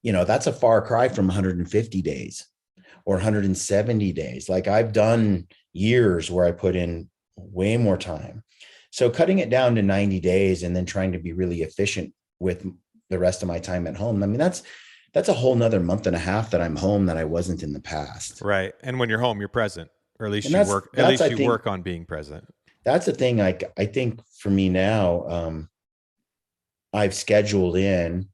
That's a far cry from 150 days or 170 days. Like, I've done years where I put in way more time. So cutting it down to 90 days and then trying to be really efficient with the rest of my time at home. I mean, that's a whole nother month and a half that I'm home that I wasn't in the past. Right. And when you're home, you're present, or at least And you that's, work. At that's, least I you think, work on being present. that's the thing. I think for me now, I've scheduled in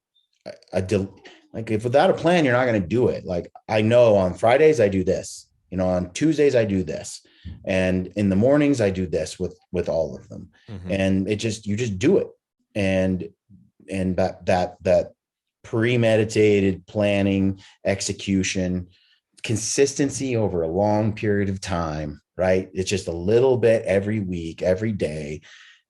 like, if without a plan, you're not going to do it. Like, I know on Fridays I do this, on Tuesdays I do this, and in the mornings I do this with all of them. Mm-hmm. And you just do it. And that premeditated planning, execution, consistency over a long period of time, right? It's just a little bit every week, every day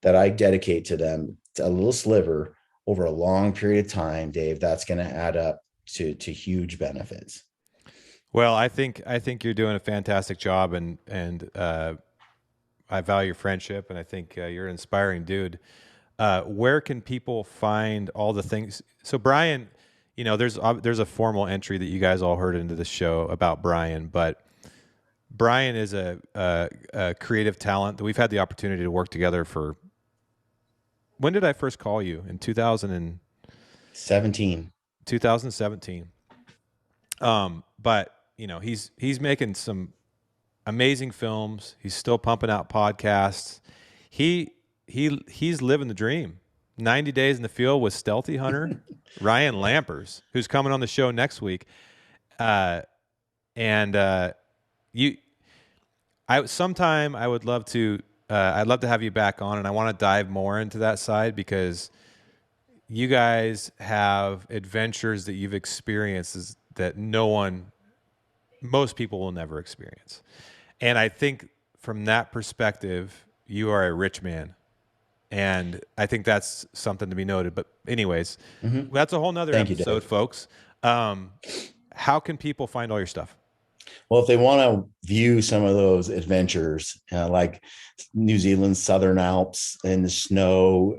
that I dedicate to them, a little sliver over a long period of time, Dave. That's going to add up to huge benefits. Well, I think you're doing a fantastic job, and I value your friendship, and I think you're an inspiring dude. Where can people find all the things? So Brian, there's a formal entry that you guys all heard into the show about Brian, but Brian is a creative talent that we've had the opportunity to work together for. When did I first call you? In 2017. But he's making some amazing films. He's still pumping out podcasts. He's living the dream. 90 Days in the Field with Stealthy Hunter, Ryan Lampers, who's coming on the show next week. Sometime I would love to. I'd love to have you back on, and I want to dive more into that side, because you guys have adventures that you've experienced that most people will never experience. And I think from that perspective, you are a rich man. And I think that's something to be noted. But anyways, That's a whole nother episode, folks. How can people find all your stuff? Well, if they want to view some of those adventures, like New Zealand's Southern Alps in the snow,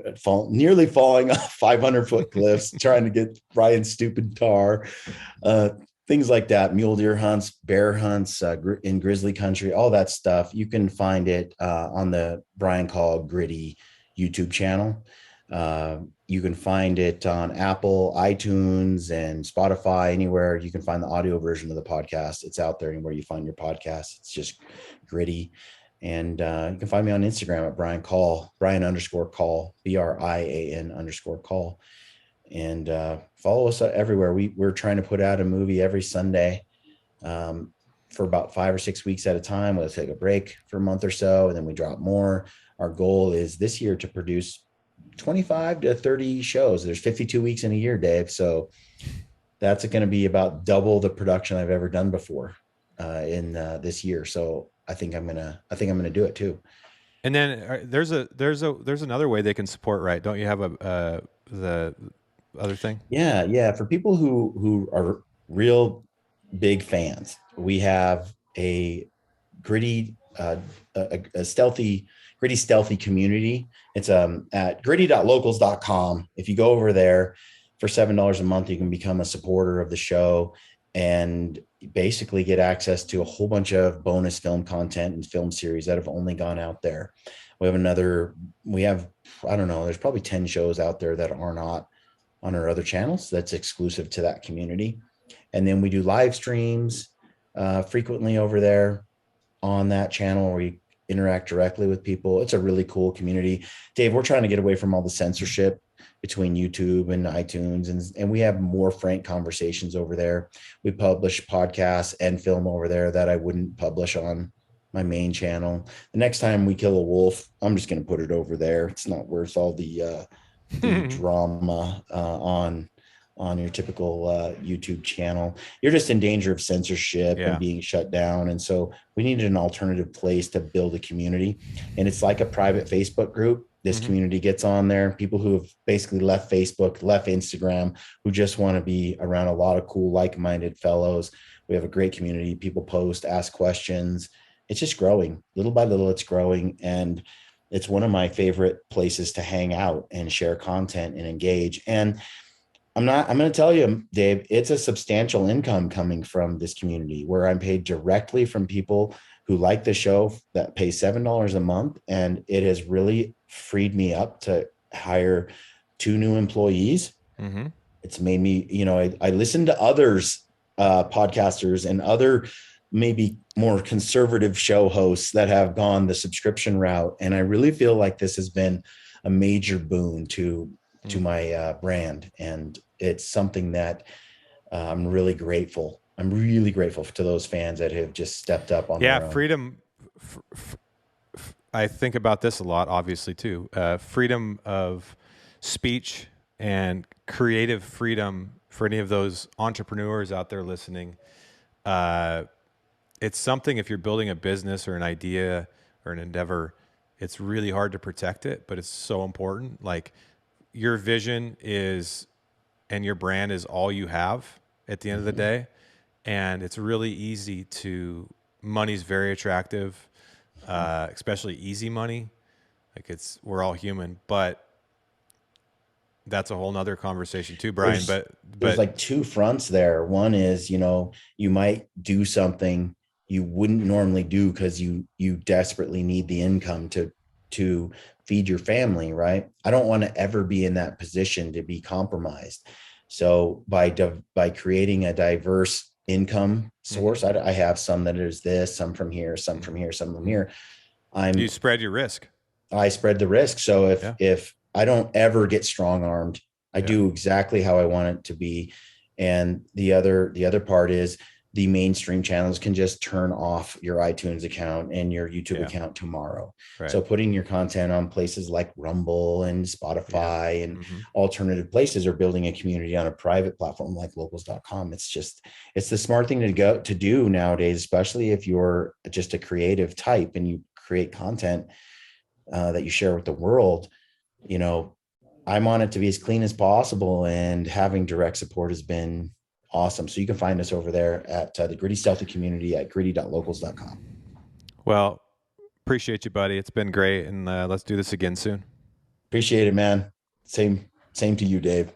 nearly falling off 500-foot cliffs, trying to get Brian's stupid car, things like that, mule deer hunts, bear hunts in grizzly country, all that stuff, you can find it on the Brian Call Gritty YouTube channel. You can find it on Apple, iTunes, and Spotify. Anywhere you can find the audio version of the podcast, it's out there. Anywhere you find your podcast, it's just Gritty. And you can find me on Instagram at Brian Call, Brian_Call, BRIAN_Call. And follow us everywhere. We're trying to put out a movie every Sunday for about 5 or 6 weeks at a time. We'll take a break for a month or so, and then we drop more. Our goal is this year to produce 25 to 30 shows. There's 52 weeks in a year, Dave. So that's going to be about double the production I've ever done before in this year. So I think I'm gonna do it too. And then there's another way they can support, right? Don't you have the other thing? Yeah. For people who are real big fans, we have a Gritty, a stealthy community. It's at gritty.locals.com. If you go over there for $7 a month, you can become a supporter of the show and basically get access to a whole bunch of bonus film content and film series that have only gone out there. I don't know, there's probably 10 shows out there that are not on our other channels that's exclusive to that community. And then we do live streams frequently over there on that channel where you interact directly with people. It's a really cool community. Dave, we're trying to get away from all the censorship between YouTube and iTunes, and we have more frank conversations over there. We publish podcasts and film over there that I wouldn't publish on my main channel. The next time we kill a wolf, I'm just going to put it over there. It's not worth all the drama on your typical YouTube channel. You're just in danger of censorship Yeah. and being shut down. And so we needed an alternative place to build a community. And it's like a private Facebook group. This community gets on there, people who have basically left Facebook, left Instagram, who just want to be around a lot of cool, like-minded fellows. We have a great community. People post, ask questions. It's just growing. Little by little, it's growing. And it's one of my favorite places to hang out and share content and engage. And I'm going to tell you, Dave, it's a substantial income coming from this community where I'm paid directly from people who like the show that pay $7 a month. And it has really freed me up to hire 2 new employees. It's made me, I listen to others, podcasters and other maybe more conservative show hosts that have gone the subscription route. And I really feel like this has been a major boon to my brand. And it's something that I'm really grateful. I'm really grateful to those fans that have just stepped up on their own. Freedom. I think about this a lot, obviously, too. Freedom of speech and creative freedom for any of those entrepreneurs out there listening. It's something, if you're building a business or an idea or an endeavor, it's really hard to protect it, but it's so important. Like, your vision is, and your brand is all you have at the end of the day. And it's really easy money's very attractive, especially easy money. Like, we're all human, but that's a whole nother conversation too, Brian. There's like 2 fronts there. One is, you might do something you wouldn't normally do because you desperately need the income to feed your family, right? I don't want to ever be in that position to be compromised. So by creating a diverse income source, I have some that is this, some from here, some from here, some from here. You spread your risk. I spread the risk. So if I don't ever get strong armed, I do exactly how I want it to be. And the other part is the mainstream channels can just turn off your iTunes account and your YouTube account tomorrow. Right. So putting your content on places like Rumble and Spotify and alternative places, or building a community on a private platform like locals.com. It's the smart thing to do nowadays, especially if you're just a creative type and you create content that you share with the world. I want it to be as clean as possible, and having direct support has been awesome. So you can find us over there at the Gritty Stealthy community at gritty.locals.com. Well, appreciate you, buddy. It's been great. And let's do this again soon. Appreciate it, man. Same to you, Dave.